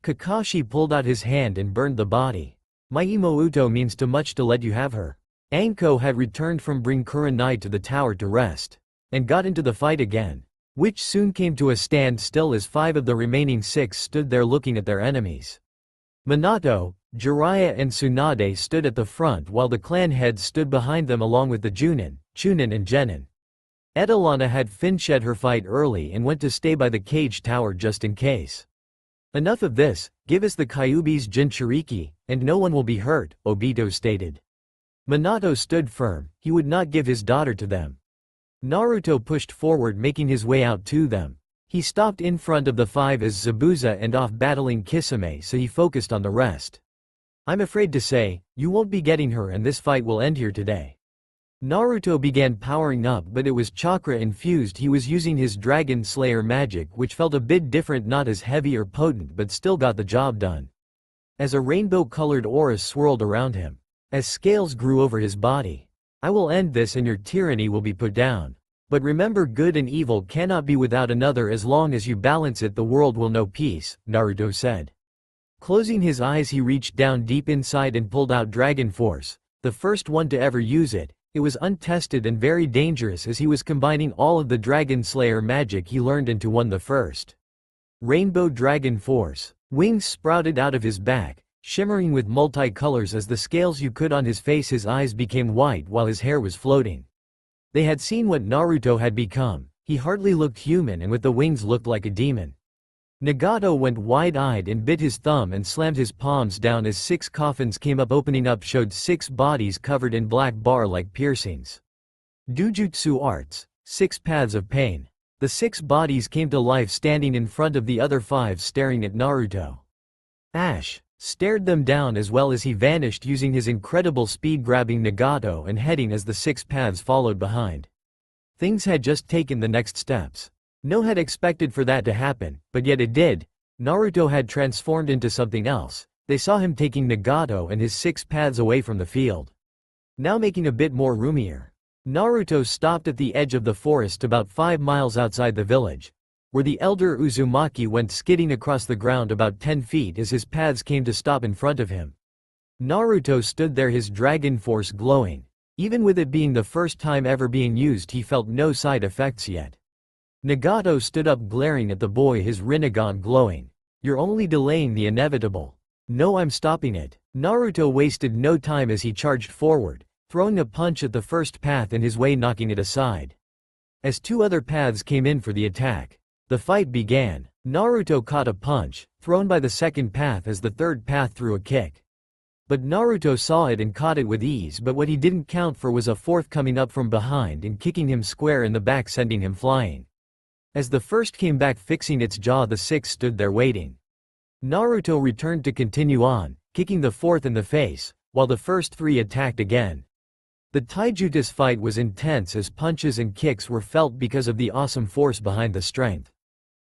Speaker 1: Kakashi pulled out his hand and burned the body. My Imouto means too much to let you have her. Anko had returned from bring Kurenai to the tower to rest, and got into the fight again, which soon came to a standstill as 5 of the remaining 6 stood there looking at their enemies. Minato, Jiraiya and Tsunade stood at the front while the clan heads stood behind them along with the Junin, Chunin and Genin. Edelana had finished her fight early and went to stay by the cage tower just in case. Enough of this, give us the Kyuubi's Jinchuriki, and no one will be hurt, Obito stated. Minato stood firm, he would not give his daughter to them. Naruto pushed forward, making his way out to them. He stopped in front of the 5 as Zabuza and off battling Kisame, so he focused on the rest. I'm afraid to say, you won't be getting her, and this fight will end here today. Naruto began powering up, but it was chakra infused. He was using his Dragon Slayer magic, which felt a bit different, not as heavy or potent, but still got the job done. As a rainbow-colored aura swirled around him, as scales grew over his body. I will end this and your tyranny will be put down. But remember, good and evil cannot be without another. As long as you balance it, the world will know peace, Naruto said. Closing his eyes, he reached down deep inside and pulled out Dragon Force, the first one to ever use it. It was untested and very dangerous as he was combining all of the Dragon Slayer magic he learned into one, the first. Rainbow Dragon Force. Wings sprouted out of his back, shimmering with multi-colors as the scales you could on his face. His eyes became white while his hair was floating. They had seen what Naruto had become. He hardly looked human, and with the wings looked like a demon. Nagato went wide-eyed and bit his thumb and slammed his palms down as 6 coffins came up, opening up showed 6 bodies covered in black bar-like piercings. Dujutsu Arts, 6 Paths of Pain. The 6 bodies came to life, standing in front of the other 5, staring at Naruto. Ash stared them down as well as he vanished using his incredible speed, grabbing Nagato and heading as the 6 paths followed behind. Things had just taken the next steps. No had expected for that to happen, but yet it did. Naruto had transformed into something else. They saw him taking Nagato and his 6 paths away from the field. Now making a bit more roomier. Naruto stopped at the edge of the forest about 5 miles outside the village, where the elder Uzumaki went skidding across the ground about 10 feet as his paths came to stop in front of him. Naruto stood there, his dragon force glowing. Even with it being the first time ever being used, he felt no side effects yet. Nagato stood up glaring at the boy, his Rinnegan glowing. You're only delaying the inevitable. No, I'm stopping it. Naruto wasted no time as he charged forward, throwing a punch at the first path in his way, knocking it aside. As 2 other paths came in for the attack, the fight began. Naruto caught a punch, thrown by the second path as the third path threw a kick. But Naruto saw it and caught it with ease, but what he didn't count for was a fourth coming up from behind and kicking him square in the back, sending him flying. As the first came back fixing its jaw, the 6 stood there waiting. Naruto returned to continue on, kicking the fourth in the face, while the first 3 attacked again. The taijutsu fight was intense as punches and kicks were felt because of the awesome force behind the strength.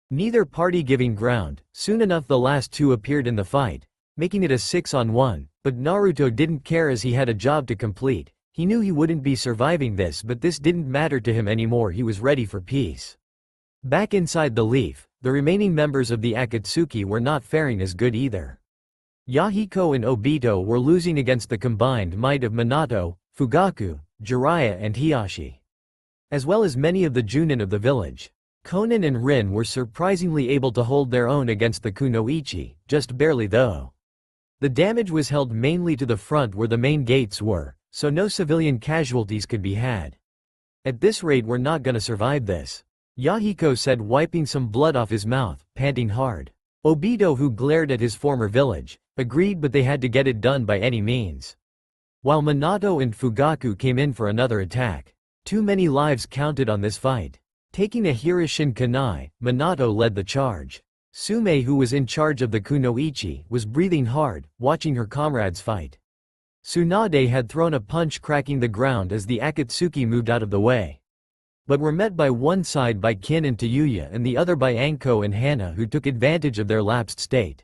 Speaker 1: Neither party giving ground. Soon enough the last 2 appeared in the fight, making it a 6-on-1, but Naruto didn't care as he had a job to complete. He knew he wouldn't be surviving this, but this didn't matter to him anymore. He was ready for peace. Back inside the leaf, the remaining members of the Akatsuki were not faring as good either. Yahiko and Obito were losing against the combined might of Minato, Fugaku, Jiraiya and Hiashi, as well as many of the Junin of the village. Konan and Rin were surprisingly able to hold their own against the Kunoichi, just barely though. The damage was held mainly to the front where the main gates were, so no civilian casualties could be had. At this rate we're not gonna survive this, Yahiko said, wiping some blood off his mouth, panting hard. Obito, who glared at his former village, agreed, but they had to get it done by any means. While Minato and Fugaku came in for another attack. Too many lives counted on this fight. Taking a Hirishin Kunai, Minato led the charge. Sume, who was in charge of the Kunoichi, was breathing hard, watching her comrades fight. Tsunade had thrown a punch cracking the ground as the Akatsuki moved out of the way, but were met by one side by Kin and Tayuya and the other by Anko and Hana, who took advantage of their lapsed state.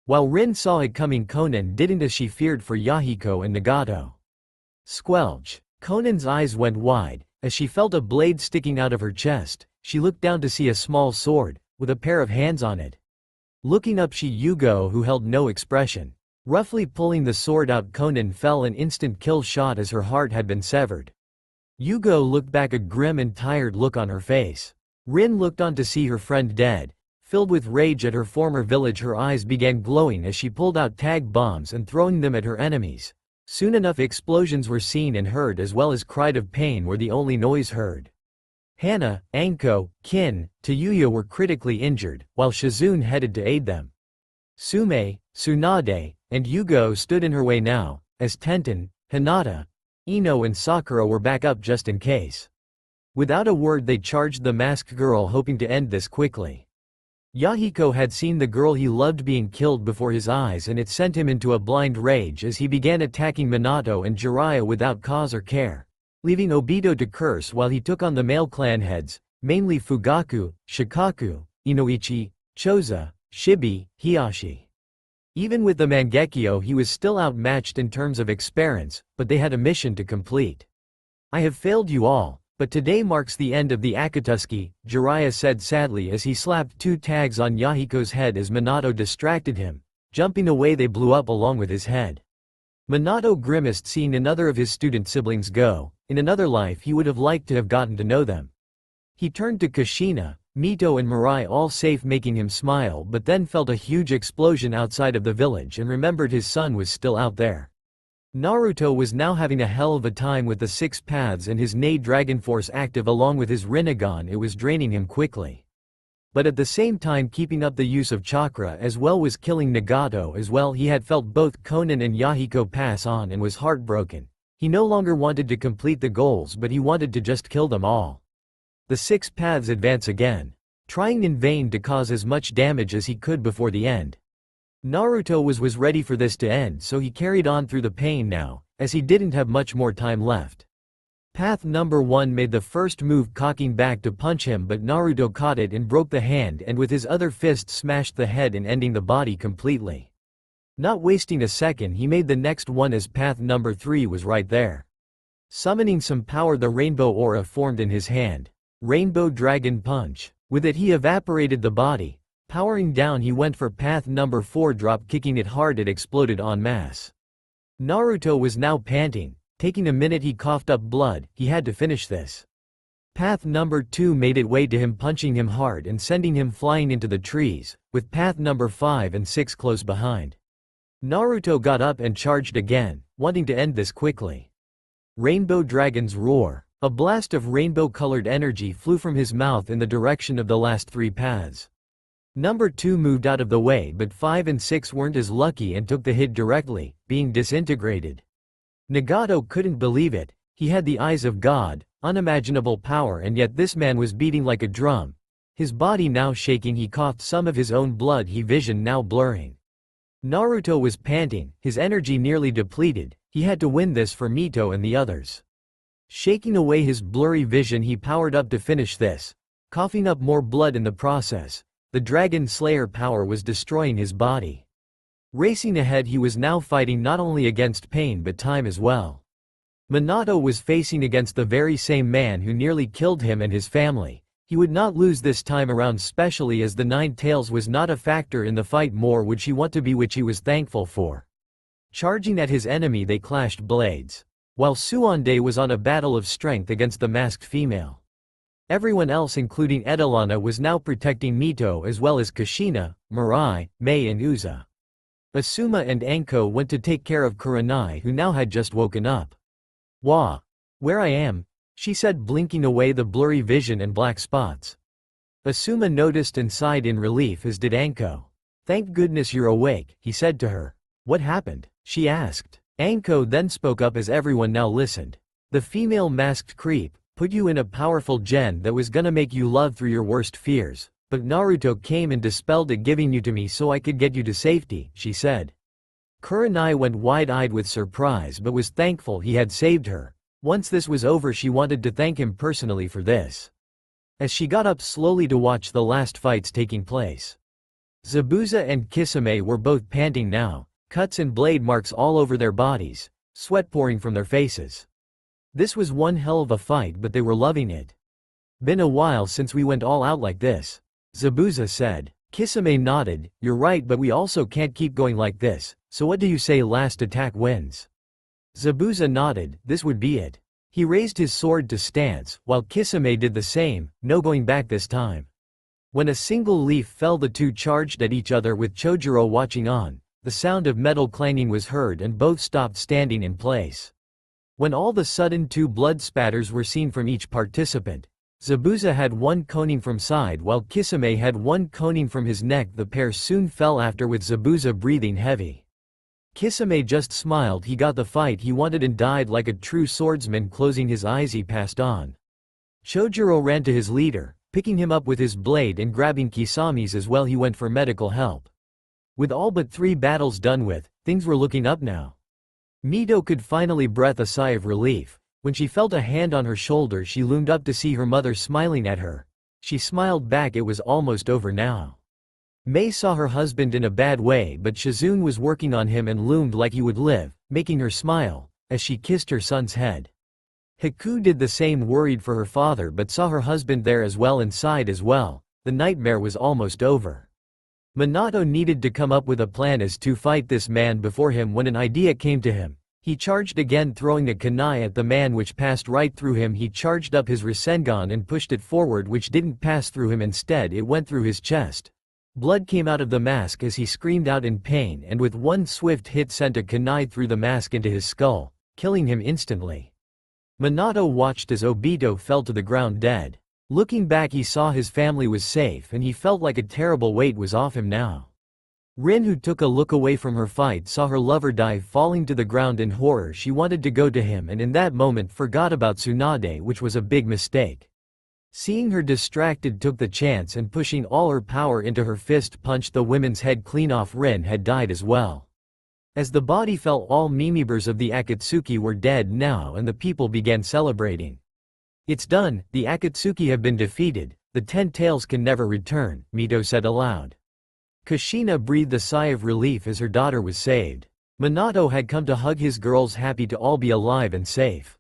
Speaker 1: While Rin saw it coming, Konan didn't, as she feared for Yahiko and Nagato. Squelch. Konan's eyes went wide, as she felt a blade sticking out of her chest. She looked down to see a small sword, with a pair of hands on it. Looking up, she Yugo, who held no expression. Roughly pulling the sword out, Konan fell an instant kill shot as her heart had been severed. Yugo looked back, a grim and tired look on her face. Rin looked on to see her friend dead. Filled with rage at her former village, her eyes began glowing as she pulled out tag bombs and throwing them at her enemies. Soon enough explosions were seen and heard, as well as cried of pain were the only noise heard. Hana, Anko, Kin, Tayuya were critically injured, while Shizune headed to aid them. Sume, Tsunade, and Yugo stood in her way now, as Tenten, Hinata, Ino and Sakura were back up just in case. Without a word they charged the masked girl, hoping to end this quickly. Yahiko had seen the girl he loved being killed before his eyes, and it sent him into a blind rage as he began attacking Minato and Jiraiya without cause or care, leaving Obito to curse while he took on the male clan heads, mainly Fugaku, Shikaku, Inoichi, Choza, Shibi, Hiashi. Even with the Mangekyo he was still outmatched in terms of experience, but they had a mission to complete. I have failed you all, but today marks the end of the Akatsuki, Jiraiya said sadly as he slapped 2 tags on Yahiko's head as Minato distracted him. Jumping away they blew up along with his head. Minato grimaced seeing another of his student siblings go. In another life he would have liked to have gotten to know them. He turned to Kushina, Mito and Mirai, all safe, making him smile, but then felt a huge explosion outside of the village and remembered his son was still out there. Naruto was now having a hell of a time with the 6 paths and his Nei Dragon Force active along with his Rinnegan. It was draining him quickly, but at the same time keeping up the use of chakra as well was killing Nagato as well. He had felt both Konan and Yahiko pass on and was heartbroken. He no longer wanted to complete the goals, but he wanted to just kill them all. The 6 paths advance again, trying in vain to cause as much damage as he could before the end. Naruto was ready for this to end, so he carried on through the pain now, as he didn't have much more time left. Path number 1 made the first move, cocking back to punch him, but Naruto caught it and broke the hand, and with his other fist smashed the head and ending the body completely. Not wasting a second he made the next one as path number 3 was right there. Summoning some power, the rainbow aura formed in his hand. Rainbow Dragon Punch. With it he evaporated the body. Powering down he went for path number 4, drop kicking it hard, it exploded en masse. Naruto was now panting. Taking a minute he coughed up blood, he had to finish this. Path number 2 made it way to him, punching him hard and sending him flying into the trees, with path number 5 and 6 close behind. Naruto got up and charged again, wanting to end this quickly. Rainbow Dragon's Roar. A blast of rainbow-colored energy flew from his mouth in the direction of the last 3 paths. Number 2 moved out of the way, but 5 and 6 weren't as lucky and took the hit directly, being disintegrated. Nagato couldn't believe it. He had the eyes of God, unimaginable power, and yet this man was beating like a drum. His body now shaking, he coughed some of his own blood, his vision now blurring. Naruto was panting, his energy nearly depleted. He had to win this for Mito and the others. Shaking away his blurry vision, he powered up to finish this, coughing up more blood in the process. The Dragon Slayer power was destroying his body. Racing ahead, he was now fighting not only against pain but time as well. Minato was facing against the very same man who nearly killed him and his family. He would not lose this time around, especially as the Nine Tails was not a factor in the fight, more would she want to be, which he was thankful for. Charging at his enemy, they clashed blades. While Suande was on a battle of strength against the masked female. Everyone else, including Edelana, was now protecting Mito as well as Kushina, Mirai, Mei and Uza. Asuma and Anko went to take care of Kurenai, who now had just woken up. "Wah! Where I am," she said, blinking away the blurry vision and black spots. Asuma noticed and sighed in relief, as did Anko. "Thank goodness you're awake," he said to her. "What happened?" she asked. Anko then spoke up as everyone now listened. "The female masked creep put you in a powerful gen that was gonna make you love through your worst fears, but Naruto came and dispelled it, giving you to me so I could get you to safety," she said. Kurenai went wide-eyed with surprise but was thankful he had saved her. Once this was over, she wanted to thank him personally for this. As she got up slowly to watch the last fights taking place. Zabuza and Kisame were both panting now, cuts and blade marks all over their bodies, sweat pouring from their faces. This was one hell of a fight, but they were loving it. "Been a while since we went all out like this," Zabuza said. Kisame nodded. "You're right, but we also can't keep going like this, so what do you say last attack wins?" Zabuza nodded. This would be it. He raised his sword to stance, while Kisame did the same, no going back this time. When a single leaf fell, the two charged at each other with Chojuro watching on. The sound of metal clanging was heard and both stopped standing in place. When all of a sudden 2 blood spatters were seen from each participant. Zabuza had 1 coning from side while Kisame had 1 coning from his neck. The pair soon fell after, with Zabuza breathing heavy. Kisame just smiled. He got the fight he wanted and died like a true swordsman. Closing his eyes, he passed on. Chojuro ran to his leader, picking him up with his blade and grabbing Kisami's as well. He went for medical help. With all but 3 battles done with, things were looking up now. Mito could finally breathe a sigh of relief. When she felt a hand on her shoulder, she loomed up to see her mother smiling at her. She smiled back. It was almost over now. Mei saw her husband in a bad way, but Shizune was working on him and loomed like he would live, making her smile, as she kissed her son's head. Haku did the same, worried for her father, but saw her husband there as well and sighed as well. The nightmare was almost over. Minato needed to come up with a plan as to fight this man before him when an idea came to him. He charged again, throwing a kunai at the man, which passed right through him. He charged up his Rasengan and pushed it forward, which didn't pass through him. Instead, it went through his chest. Blood came out of the mask as he screamed out in pain, and with 1 swift hit sent a kunai through the mask into his skull, killing him instantly. Minato watched as Obito fell to the ground dead. Looking back, he saw his family was safe and he felt like a terrible weight was off him now. Rin, who took a look away from her fight, saw her lover die, falling to the ground in horror. She wanted to go to him and in that moment forgot about Tsunade, which was a big mistake. Seeing her distracted, took the chance and pushing all her power into her fist punched the woman's head clean off. Rin had died as well. As the body fell, all Mimibers of the Akatsuki were dead now and the people began celebrating. "It's done, the Akatsuki have been defeated, the 10 tails can never return," Mito said aloud. Kushina breathed a sigh of relief as her daughter was saved. Minato had come to hug his girls, happy to all be alive and safe.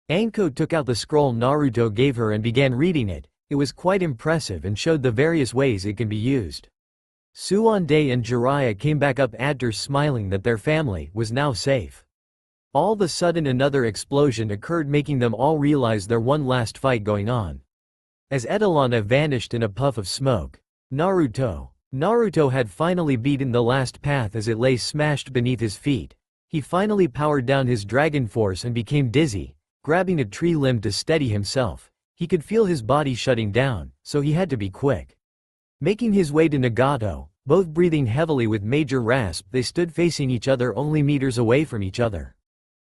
Speaker 1: Anko took out the scroll Naruto gave her and began reading it. It was quite impressive and showed the various ways it can be used. Suande and Jiraiya came back up after smiling that their family was now safe. All of a sudden another explosion occurred, making them all realize there one last fight going on. As Edelana vanished in a puff of smoke, Naruto had finally beaten the last path as it lay smashed beneath his feet. He finally powered down his dragon force and became dizzy, grabbing a tree limb to steady himself. He could feel his body shutting down, so he had to be quick. Making his way to Nagato, both breathing heavily with major rasp, they stood facing each other, only meters away from each other.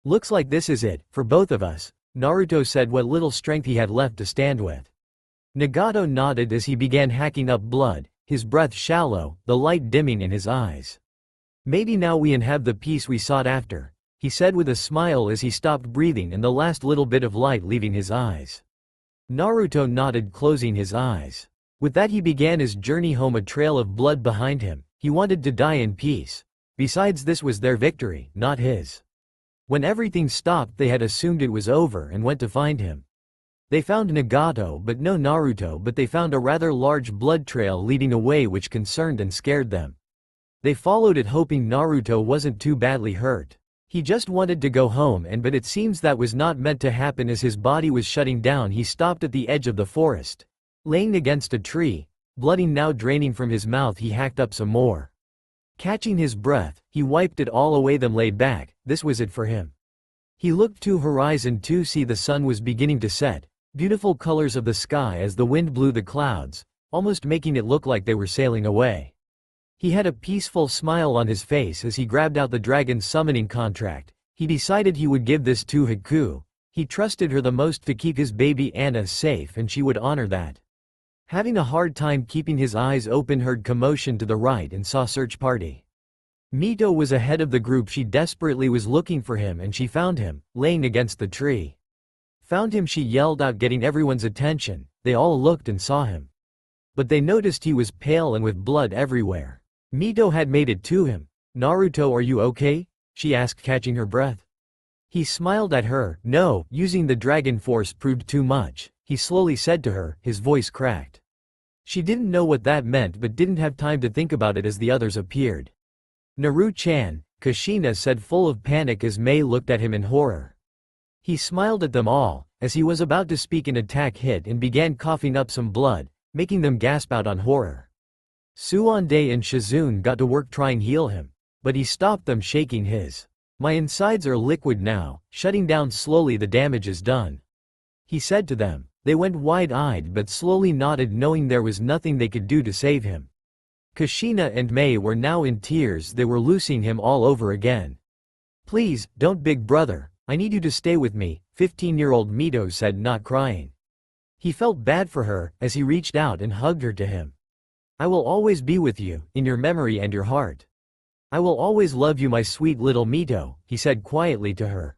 Speaker 1: "Looks like this is it, for both of us," Naruto said, what little strength he had left to stand with. Nagato nodded as he began hacking up blood, his breath shallow, the light dimming in his eyes. "Maybe now we have the peace we sought after," he said with a smile as he stopped breathing and the last little bit of light leaving his eyes. Naruto nodded, closing his eyes. With that he began his journey home, a trail of blood behind him. He wanted to die in peace. Besides, this was their victory, not his. When everything stopped, they had assumed it was over and went to find him. They found Nagato but no Naruto, but they found a rather large blood trail leading away which concerned and scared them. They followed it hoping Naruto wasn't too badly hurt. He just wanted to go home but it seems that was not meant to happen. As his body was shutting down, he stopped at the edge of the forest. Laying against a tree, blood now draining from his mouth, he hacked up some more. Catching his breath, he wiped it all away then laid back. This was it for him. He looked to horizon to see the sun was beginning to set. Beautiful colors of the sky as the wind blew the clouds, almost making it look like they were sailing away. He had a peaceful smile on his face as he grabbed out the dragon summoning contract. He decided he would give this to Haku. He trusted her the most to keep his baby Anna safe and she would honor that. Having a hard time keeping his eyes open, heard commotion to the right and saw search party. Mito was ahead of the group. She desperately was looking for him and she found him, laying against the tree. Found him, she yelled out, getting everyone's attention. They all looked and saw him. But they noticed he was pale and with blood everywhere. Mito had made it to him. "Naruto, are you okay?" she asked, catching her breath. He smiled at her. "No, using the dragon force proved too much," he slowly said to her, his voice cracked. She didn't know what that meant but didn't have time to think about it as the others appeared. "Naru-chan," Kushina said, full of panic as Mei looked at him in horror. He smiled at them all. As he was about to speak, an attack hit and began coughing up some blood, making them gasp out on horror. Suande and Shizune got to work trying heal him, but he stopped them, shaking his. "My insides are liquid now, shutting down slowly, the damage is done," he said to them. They went wide-eyed but slowly nodded, knowing there was nothing they could do to save him. Kushina and Mei were now in tears. They were losing him all over again. "Please, don't, big brother. I need you to stay with me," 15-year-old Mito said, not crying. He felt bad for her as he reached out and hugged her to him. "I will always be with you, in your memory and your heart. I will always love you, my sweet little Mito," he said quietly to her.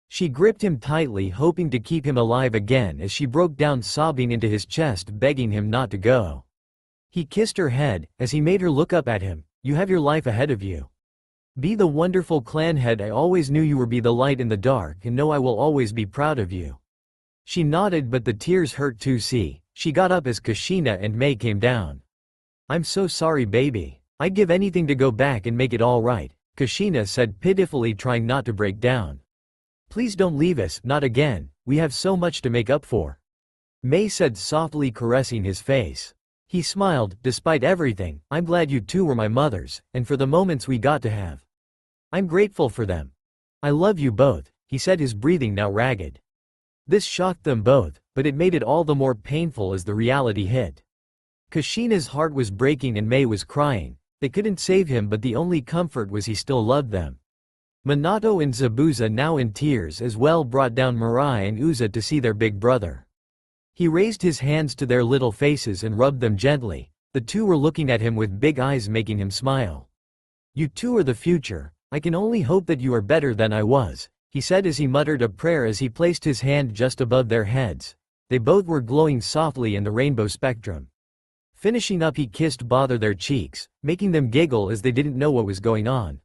Speaker 1: She gripped him tightly, hoping to keep him alive again as she broke down sobbing into his chest, begging him not to go. He kissed her head as he made her look up at him. "You have your life ahead of you. Be the wonderful clan head I always knew you were. Be the light in the dark and know I will always be proud of you." She nodded but the tears hurt to see. She got up as Kushina and Mei came down. "I'm so sorry, baby. I'd give anything to go back and make it all right," Kushina said pitifully, trying not to break down. "Please don't leave us, not again. We have so much to make up for," Mei said softly, caressing his face. He smiled. "Despite everything, I'm glad you two were my mothers, and for the moments we got to have. I'm grateful for them. I love you both," he said, his breathing now ragged. This shocked them both, but it made it all the more painful as the reality hit. Kushina's heart was breaking and Mei was crying. They couldn't save him, but the only comfort was he still loved them. Minato and Zabuza, now in tears as well, brought down Mirai and Uza to see their big brother. He raised his hands to their little faces and rubbed them gently. The two were looking at him with big eyes, making him smile. "You two are the future. I can only hope that you are better than I was," he said as he muttered a prayer as he placed his hand just above their heads. They both were glowing softly in the rainbow spectrum. Finishing up, he kissed both their cheeks, making them giggle as they didn't know what was going on.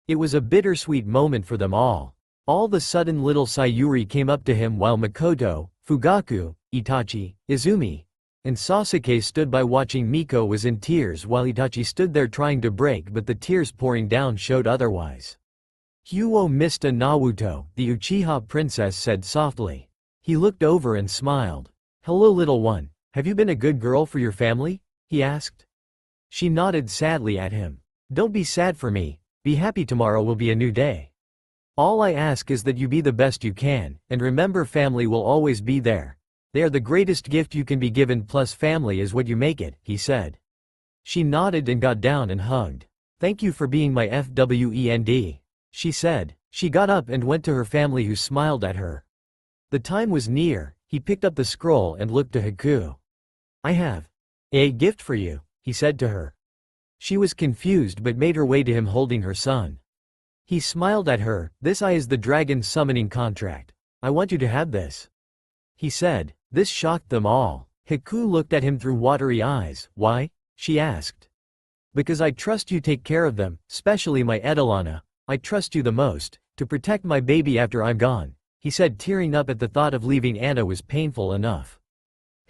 Speaker 1: It was a bittersweet moment for them all. All of a sudden, little Sayuri came up to him while Makoto, Fugaku, Itachi, Izumi, and Sasuke stood by watching. Miko was in tears while Itachi stood there trying to break, but the tears pouring down showed otherwise. "Huo Mista Naruto," the Uchiha princess said softly. He looked over and smiled. "Hello, little one. Have you been a good girl for your family?" he asked. She nodded sadly at him. "Don't be sad for me. Be happy, tomorrow will be a new day. All I ask is that you be the best you can, and remember, family will always be there. They are the greatest gift you can be given, plus family is what you make it," he said. She nodded and got down and hugged. "Thank you for being my friend," she said. She got up and went to her family, who smiled at her. The time was near. He picked up the scroll and looked to Haku. "I have a gift for you," he said to her. She was confused but made her way to him holding her son. He smiled at her. This eye is the dragon's summoning contract. I want you to have this. He said. This shocked them all. Haku looked at him through watery eyes. Why? She asked. Because I trust you take care of them, especially my Edelana. I trust you the most, to protect my baby after I'm gone, he said, tearing up at the thought of leaving Anna was painful enough.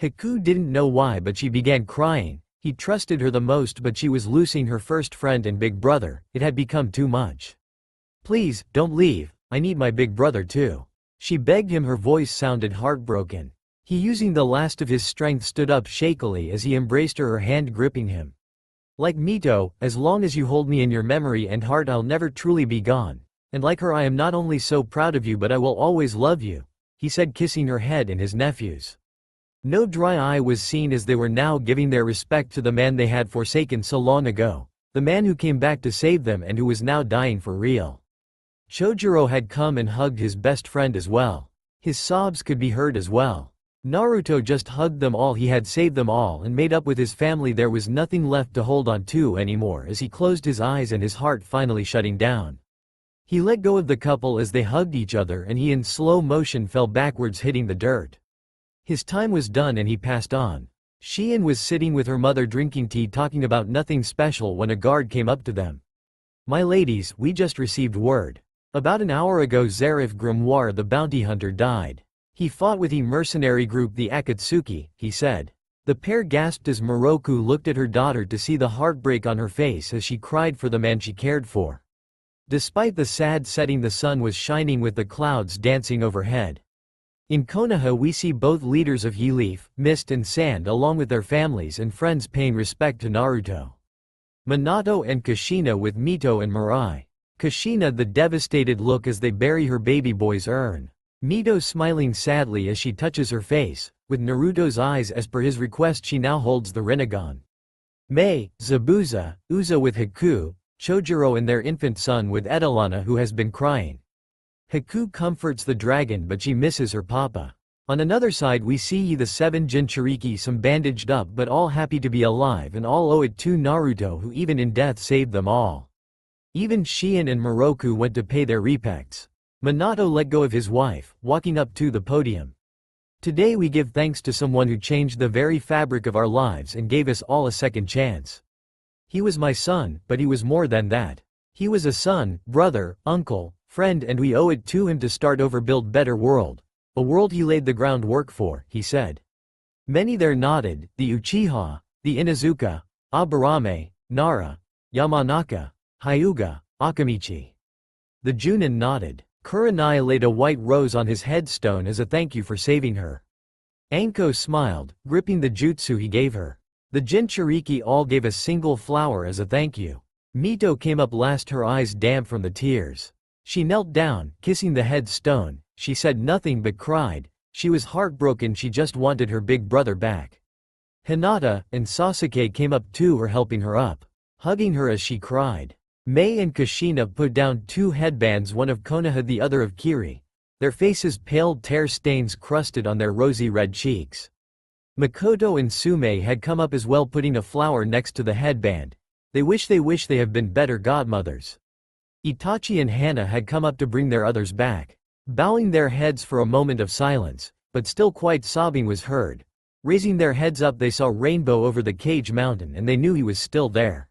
Speaker 1: Haku didn't know why, but she began crying. He trusted her the most, but she was losing her first friend and big brother. It had become too much. Please, don't leave, I need my big brother too. She begged him, her voice sounded heartbroken. He, using the last of his strength, stood up shakily as he embraced her hand gripping him. Like Mito, as long as you hold me in your memory and heart I'll never truly be gone. And like her I am not only so proud of you but I will always love you, he said, kissing her head and his nephew's. No dry eye was seen as they were now giving their respect to the man they had forsaken so long ago, the man who came back to save them and who was now dying for real. Chojuro had come and hugged his best friend as well. His sobs could be heard as well. Naruto just hugged them all. He had saved them all and made up with his family. There was nothing left to hold on to anymore as he closed his eyes and his heart finally shutting down. He let go of the couple as they hugged each other and he in slow motion fell backwards, hitting the dirt. His time was done and he passed on. Shion was sitting with her mother drinking tea, talking about nothing special when a guard came up to them. My ladies, we just received word. About an hour ago Zarif Grimoire the bounty hunter died. He fought with the mercenary group the Akatsuki, he said. The pair gasped as Moroku looked at her daughter to see the heartbreak on her face as she cried for the man she cared for. Despite the sad setting, the sun was shining with the clouds dancing overhead. In Konoha we see both leaders of He Leaf, Mist and Sand along with their families and friends paying respect to Naruto. Minato and Kushina with Mito and Mirai. Kushina the devastated look as they bury her baby boy's urn. Mito smiling sadly as she touches her face, with Naruto's eyes. As per his request she now holds the Rinnegan. Mei, Zabuza, Uza with Haku, Chojuro and their infant son with Edelana who has been crying. Haku comforts the dragon but she misses her papa. On another side we see the 7 Jinchuriki, some bandaged up but all happy to be alive and all owe it to Naruto who even in death saved them all. Even Shion and Moroku went to pay their respects. Minato let go of his wife, walking up to the podium. Today we give thanks to someone who changed the very fabric of our lives and gave us all a second chance. He was my son, but he was more than that. He was a son, brother, uncle, friend, and we owe it to him to start over, build better world. A world he laid the groundwork for, he said. Many there nodded, the Uchiha, the Inuzuka, Aburame, Nara, Yamanaka, Hyuga, Akamichi. The Junin nodded. Kurenai laid a white rose on his headstone as a thank you for saving her. Anko smiled, gripping the jutsu he gave her. The Jinchuriki all gave a single flower as a thank you. Mito came up last, her eyes damp from the tears. She knelt down, kissing the headstone. She said nothing but cried. She was heartbroken, she just wanted her big brother back. Hinata and Sasuke came up to her, helping her up, hugging her as she cried. Mei and Kushina put down 2 headbands, one of Konoha the other of Kiri. Their faces paled, tear stains crusted on their rosy red cheeks. Makoto and Sume had come up as well, putting a flower next to the headband. They wish they have been better godmothers. Itachi and Hana had come up to bring their others back. Bowing their heads for a moment of silence, but still quite sobbing was heard. Raising their heads up they saw Rainbow over the Cage Mountain and they knew he was still there.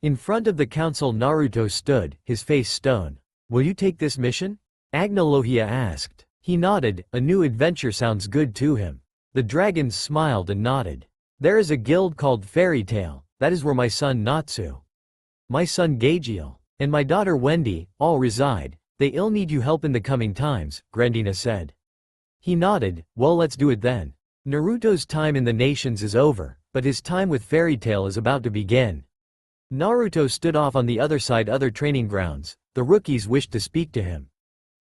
Speaker 1: In front of the council Naruto stood, his face stone. Will you take this mission? Agnolohia asked. He nodded, a new adventure sounds good to him. The dragons smiled and nodded. There is a guild called Fairy Tail, that is where my son Natsu, my son Gageel, and my daughter Wendy, all reside. They ill need you help in the coming times, Grandina said. He nodded, well let's do it then. Naruto's time in the nations is over, but his time with Fairy Tail is about to begin. Naruto stood off on the other side, other training grounds. The rookies wished to speak to him.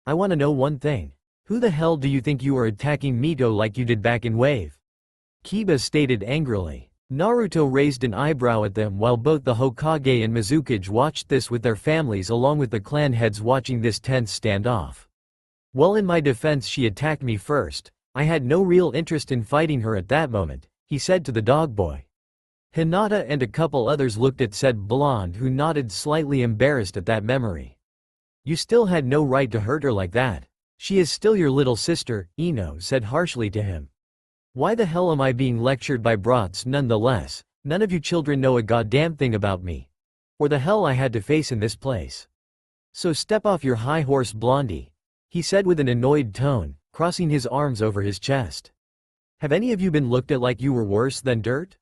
Speaker 1: I want to know one thing. Who the hell do you think you are attacking Mito like you did back in Wave? Kiba stated angrily. Naruto raised an eyebrow at them while both the Hokage and Mizukage watched this with their families along with the clan heads watching this tense standoff. Well, in my defense, she attacked me first. I had no real interest in fighting her at that moment, he said to the dog boy. Hinata and a couple others looked at said blonde who nodded, slightly embarrassed at that memory. You still had no right to hurt her like that. She is still your little sister, Ino said harshly to him. Why the hell am I being lectured by brats nonetheless? None of you children know a goddamn thing about me. Or the hell I had to face in this place. So step off your high horse, Blondie, he said with an annoyed tone, crossing his arms over his chest. Have any of you been looked at like you were worse than dirt?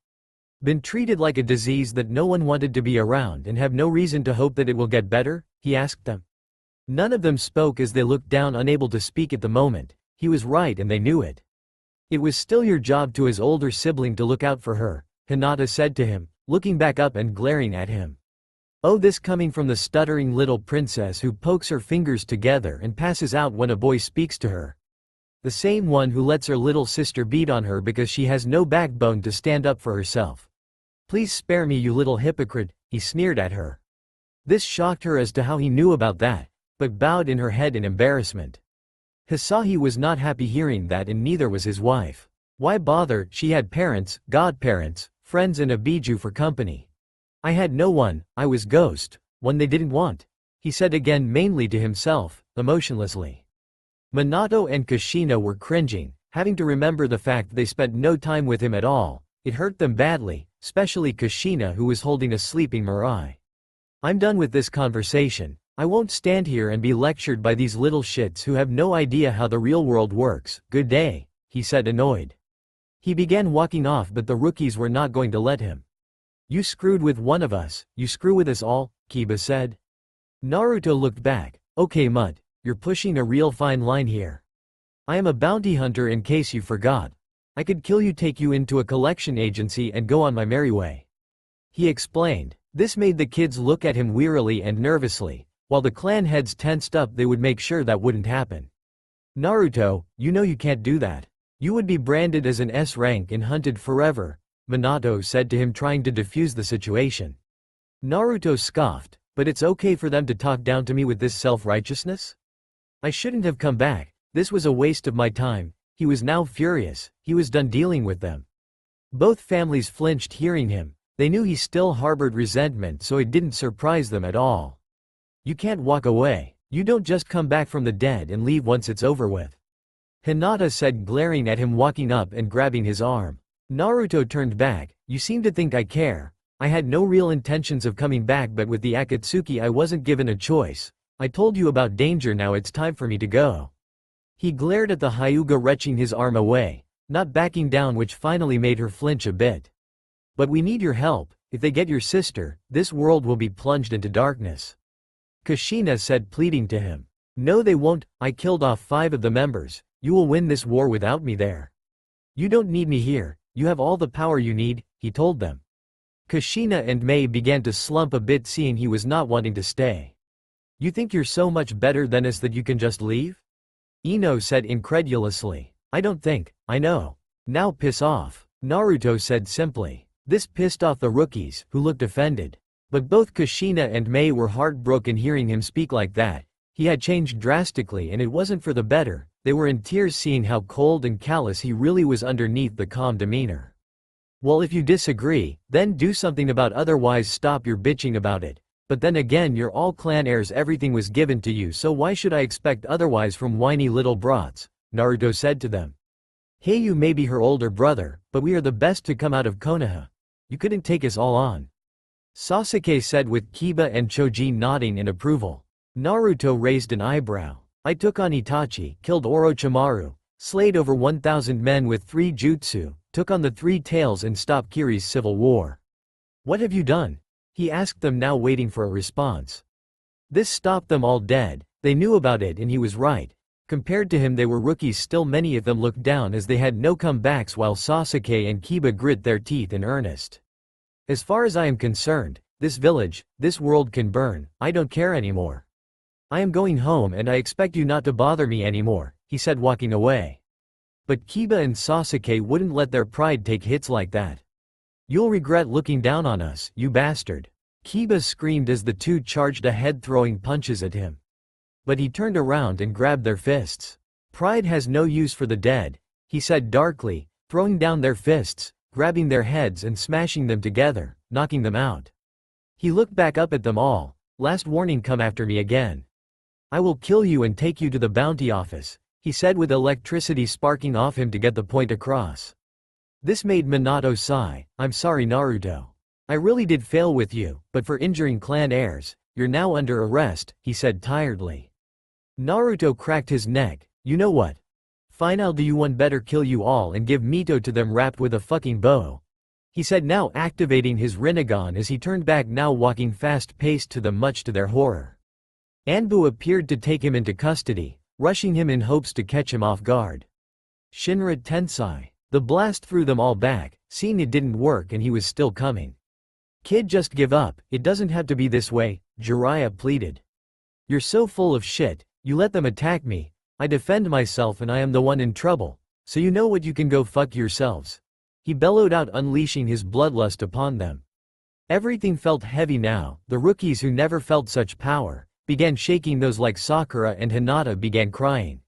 Speaker 1: Been treated like a disease that no one wanted to be around and have no reason to hope that it will get better? He asked them. None of them spoke as they looked down, unable to speak at the moment. He was right and they knew it. It was still your job to his older sibling to look out for her, Hinata said to him, looking back up and glaring at him. Oh, this coming from the stuttering little princess who pokes her fingers together and passes out when a boy speaks to her. The same one who lets her little sister beat on her because she has no backbone to stand up for herself. Please spare me, you little hypocrite, he sneered at her. This shocked her as to how he knew about that, but bowed in her head in embarrassment. Hisahi was not happy hearing that, and neither was his wife. Why bother? She had parents, godparents, friends and a Biju for company. I had no one, I was ghost, one they didn't want, he said again, mainly to himself, emotionlessly. Minato and Kushina were cringing, having to remember the fact they spent no time with him at all. It hurt them badly, especially Kushina, who was holding a sleeping Mirai. I'm done with this conversation. I won't stand here and be lectured by these little shits who have no idea how the real world works. Good day, he said, annoyed. He began walking off, but the rookies were not going to let him. You screwed with one of us, you screw with us all, Kiba said. Naruto looked back. Okay, Mud, you're pushing a real fine line here. I am a bounty hunter, in case you forgot. I could kill you, take you into a collection agency and go on my merry way. He explained. This made the kids look at him wearily and nervously. While the clan heads tensed up, they would make sure that wouldn't happen. Naruto, you know you can't do that. You would be branded as an S rank and hunted forever, Minato said to him, trying to defuse the situation. Naruto scoffed, but it's okay for them to talk down to me with this self-righteousness? I shouldn't have come back, this was a waste of my time. He was now furious, he was done dealing with them. Both families flinched hearing him. They knew he still harbored resentment, so it didn't surprise them at all. You can't walk away. You don't just come back from the dead and leave once it's over with. Hinata said, glaring at him, walking up and grabbing his arm. Naruto turned back. You seem to think I care. I had no real intentions of coming back, but with the Akatsuki I wasn't given a choice. I told you about danger, now it's time for me to go. He glared at the Hyuga, retching his arm away, not backing down, which finally made her flinch a bit. But we need your help. If they get your sister, this world will be plunged into darkness. Kushina said, pleading to him. No, they won't. I killed off 5 of the members. You will win this war without me there. You don't need me here. You have all the power you need, he told them. Kushina and Mei began to slump a bit, seeing he was not wanting to stay. You think you're so much better than us that you can just leave? Ino said incredulously. I don't think, I know. Now piss off, Naruto said simply. This pissed off the rookies, who looked offended. But both Kushina and Mei were heartbroken hearing him speak like that. He had changed drastically, and it wasn't for the better. They were in tears seeing how cold and callous he really was underneath the calm demeanor. Well, if you disagree, then do something about it, otherwise stop your bitching about it. But then again, you're all clan heirs, everything was given to you, so why should I expect otherwise from whiny little brats? Naruto said to them. Hey, you may be her older brother, but we are the best to come out of Konoha. You couldn't take us all on. Sasuke said, with Kiba and Choji nodding in approval. Naruto raised an eyebrow. I took on Itachi, killed Orochimaru, slayed over 1,000 men with 3 jutsu, took on the 3 tails and stopped Kiri's civil war. What have you done? He asked them, now waiting for a response. This stopped them all dead. They knew about it, and he was right. Compared to him, they were rookies still. Many of them looked down as they had no comebacks, while Sasuke and Kiba grit their teeth in earnest. As far as I am concerned, this village, this world can burn. I don't care anymore. I am going home, and I expect you not to bother me anymore, he said, walking away. But Kiba and Sasuke wouldn't let their pride take hits like that. You'll regret looking down on us, you bastard. Kiba screamed as the two charged ahead, throwing punches at him. But he turned around and grabbed their fists. Pride has no use for the dead, he said darkly, throwing down their fists, grabbing their heads and smashing them together, knocking them out. He looked back up at them all. Last warning, come after me again. I will kill you and take you to the bounty office, he said with electricity sparking off him to get the point across. This made Minato sigh. I'm sorry Naruto. I really did fail with you, but for injuring clan heirs, you're now under arrest, he said tiredly. Naruto cracked his neck. You know what? Fine, I'll do you one better, kill you all and give Mito to them wrapped with a fucking bow, he said, now activating his Rinnegan as he turned back, now walking fast-paced to them much to their horror. Anbu appeared to take him into custody, rushing him in hopes to catch him off guard. Shinra Tensei. The blast threw them all back, seeing it didn't work and he was still coming. Kid, just give up, it doesn't have to be this way, Jiraiya pleaded. You're so full of shit, you let them attack me, I defend myself and I am the one in trouble, so you know what, you can go fuck yourselves. He bellowed out, unleashing his bloodlust upon them. Everything felt heavy now. The rookies, who never felt such power, began shaking. Those like Sakura and Hinata began crying.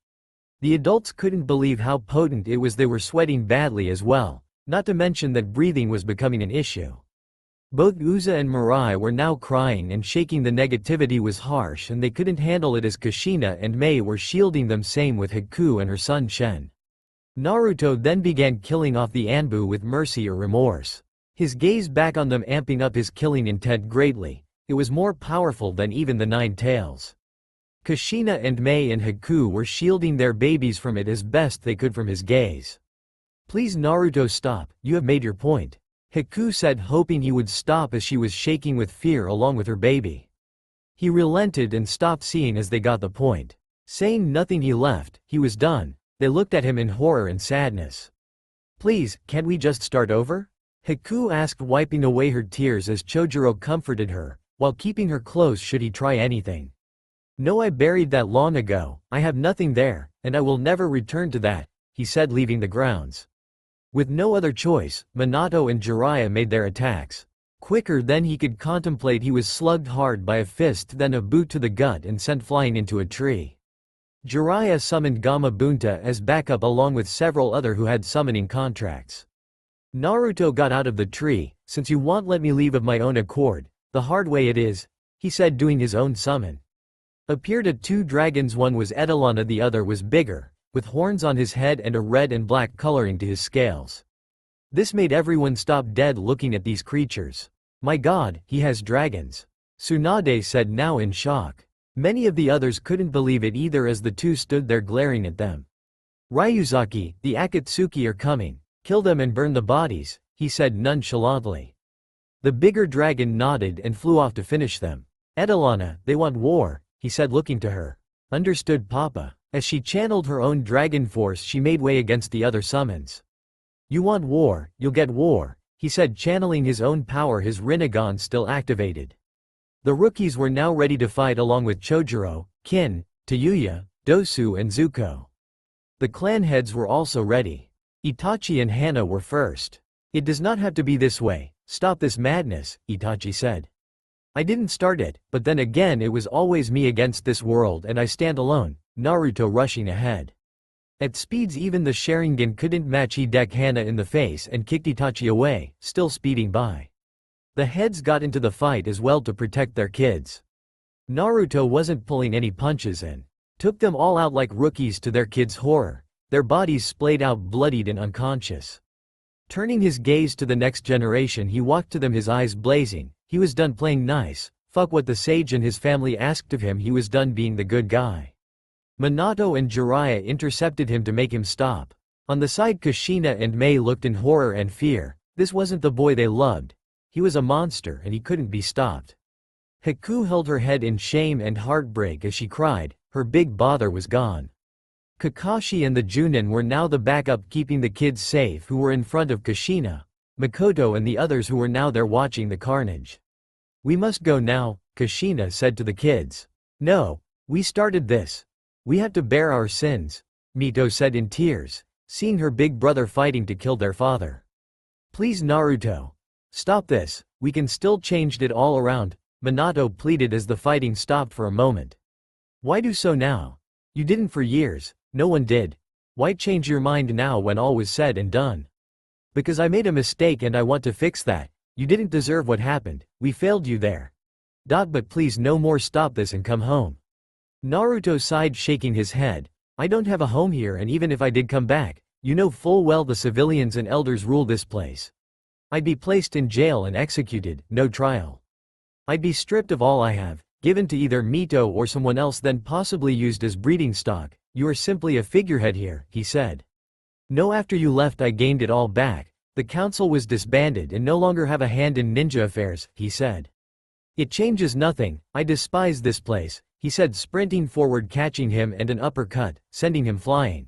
Speaker 1: The adults couldn't believe how potent it was. They were sweating badly as well, not to mention that breathing was becoming an issue. Both Uza and Mirai were now crying and shaking. The negativity was harsh and they couldn't handle it as Kushina and Mei were shielding them, same with Haku and her son Shen. Naruto then began killing off the Anbu with mercy or remorse. His gaze back on them, amping up his killing intent greatly. It was more powerful than even the Nine Tails. Kushina and Mei and Haku were shielding their babies from it as best they could from his gaze. Please Naruto, stop, you have made your point, Haku said, hoping he would stop as she was shaking with fear along with her baby. He relented and stopped, seeing as they got the point. Saying nothing, he left. He was done. They looked at him in horror and sadness. Please, can't we just start over? Haku asked, wiping away her tears as Chojuro comforted her, while keeping her close should he try anything. No, I buried that long ago, I have nothing there, and I will never return to that, he said, leaving the grounds. With no other choice, Minato and Jiraiya made their attacks. Quicker than he could contemplate, he was slugged hard by a fist, then a boot to the gut and sent flying into a tree. Jiraiya summoned Gamabunta as backup along with several other who had summoning contracts. Naruto got out of the tree. Since you won't let me leave of my own accord, the hard way it is, he said, doing his own summon. Appeared at two dragons, one was Edelana, the other was bigger, with horns on his head and a red and black coloring to his scales. This made everyone stop dead looking at these creatures. My god, he has dragons, Tsunade said, now in shock. Many of the others couldn't believe it either as the two stood there glaring at them. Ryuzaki, the Akatsuki are coming, kill them and burn the bodies, he said nonchalantly. The bigger dragon nodded and flew off to finish them. Edelana, they want war, he said, looking to her. Understood Papa. As she channeled her own dragon force, she made way against the other summons. You want war, you'll get war, he said, channeling his own power, his Rinnegan still activated. The rookies were now ready to fight along with Chojuro, Kin, Tayuya, Dosu and Zuko. The clan heads were also ready. Itachi and Hana were first. It does not have to be this way, stop this madness, Itachi said. I didn't start it, but then again it was always me against this world and I stand alone, Naruto rushing ahead. At speeds even the Sharingan couldn't match. He decked Hana in the face and kicked Itachi away, still speeding by. The heads got into the fight as well to protect their kids. Naruto wasn't pulling any punches and took them all out like rookies, to their kids' horror. Their bodies splayed out bloodied and unconscious. Turning his gaze to the next generation, he walked to them, his eyes blazing. He was done playing nice. Fuck what the sage and his family asked of him. He was done being the good guy. Minato and Jiraiya intercepted him to make him stop. On the side, Kushina and Mei looked in horror and fear. This wasn't the boy they loved. He was a monster and he couldn't be stopped. Haku held her head in shame and heartbreak as she cried. Her big bother was gone. Kakashi and the Junin were now the backup, keeping the kids safe, who were in front of Kushina, Makoto and the others who were now there watching the carnage. We must go now, Kushina said to the kids. No, we started this. We have to bear our sins, Mito said in tears, seeing her big brother fighting to kill their father. Please Naruto. Stop this, we can still change it all around, Minato pleaded as the fighting stopped for a moment. Why do so now? You didn't for years, no one did. Why change your mind now when all was said and done? Because I made a mistake and I want to fix that. You didn't deserve what happened, we failed you there. But please no more, stop this and come home. Naruto sighed, shaking his head. I don't have a home here, and even if I did come back, you know full well the civilians and elders rule this place. I'd be placed in jail and executed, no trial. I'd be stripped of all I have, given to either Mito or someone else, then possibly used as breeding stock. You are simply a figurehead here, he said. No, after you left I gained it all back. The council was disbanded and no longer have a hand in ninja affairs, he said. It changes nothing, I despise this place, he said, sprinting forward, catching him and an uppercut, sending him flying.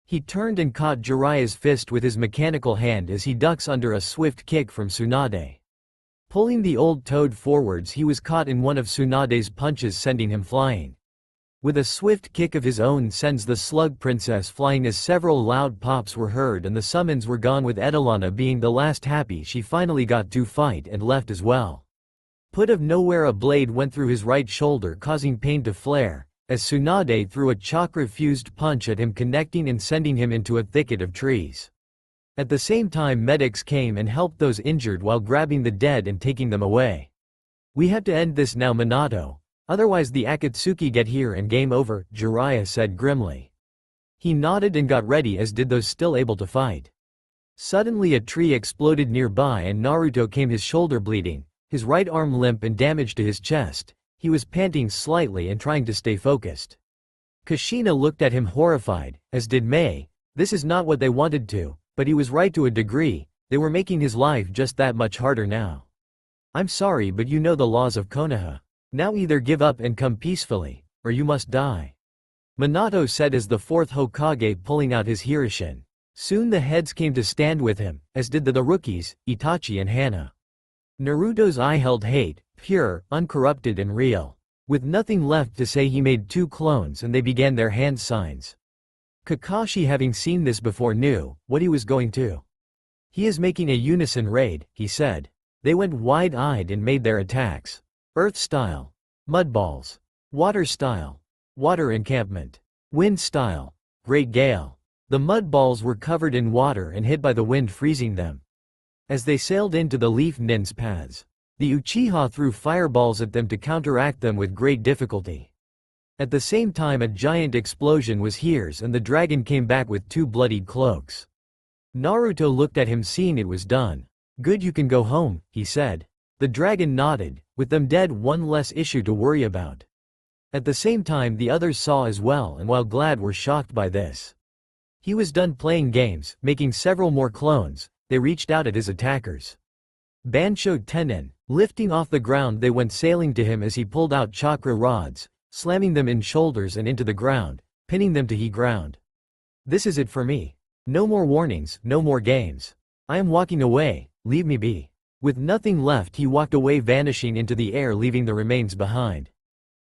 Speaker 1: He turned and caught Jiraiya's fist with his mechanical hand as he ducks under a swift kick from Tsunade. Pulling the old toad forwards, he was caught in one of Tsunade's punches, sending him flying. With a swift kick of his own, sends the slug princess flying as several loud pops were heard and the summons were gone, with Edelana being the last happy she finally got to fight and left as well. Put of nowhere, a blade went through his right shoulder, causing pain to flare, as Tsunade threw a chakra-fused punch at him, connecting and sending him into a thicket of trees. At the same time, medics came and helped those injured while grabbing the dead and taking them away. We have to end this now, Minato. Otherwise the Akatsuki get here and game over, Jiraiya said grimly. He nodded and got ready, as did those still able to fight. Suddenly a tree exploded nearby and Naruto came, his shoulder bleeding, his right arm limp and damage to his chest. He was panting slightly and trying to stay focused. Kushina looked at him horrified, as did Mei. This is not what they wanted to, but he was right to a degree. They were making his life just that much harder now. I'm sorry, but you know the laws of Konoha. Now either give up and come peacefully, or you must die. Minato said as the fourth Hokage pulling out his Hirishin. Soon the heads came to stand with him, as did the rookies, Itachi and Hana. Naruto's eye held hate, pure, uncorrupted and real. With nothing left to say, he made two clones and they began their hand signs. Kakashi, having seen this before, knew what he was going to. He is making a unison raid, he said. They went wide-eyed and made their attacks. Earth style. Mud balls. Water style. Water encampment. Wind style. Great gale. The mud balls were covered in water and hit by the wind, freezing them. As they sailed into the leaf nin's paths, the Uchiha threw fireballs at them to counteract them with great difficulty. At the same time, a giant explosion was hears and the dragon came back with two bloodied cloaks. Naruto looked at him, seeing it was done. Good, you can go home, he said. The dragon nodded. With them dead, one less issue to worry about. At the same time, the others saw as well, and while glad, were shocked by this. He was done playing games, making several more clones. They reached out at his attackers. Bansho Tenin, lifting off the ground, they went sailing to him as he pulled out chakra rods, slamming them in shoulders and into the ground, pinning them to he ground. This is it for me. No more warnings, no more games. I am walking away, leave me be. With nothing left, he walked away, vanishing into the air, leaving the remains behind.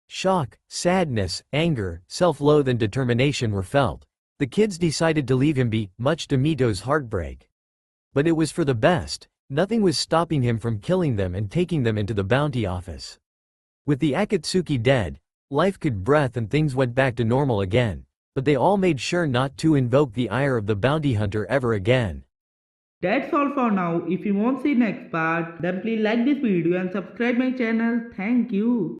Speaker 1: Shock, sadness, anger, self-loath and determination were felt. The kids decided to leave him be, much to Mito's heartbreak. But it was for the best. Nothing was stopping him from killing them and taking them into the bounty office. With the Akatsuki dead, life could breathe and things went back to normal again. But they all made sure not to invoke the ire of the bounty hunter ever again.
Speaker 2: That's all for now. If you want to see next part, then please like this video and subscribe my channel. Thank you.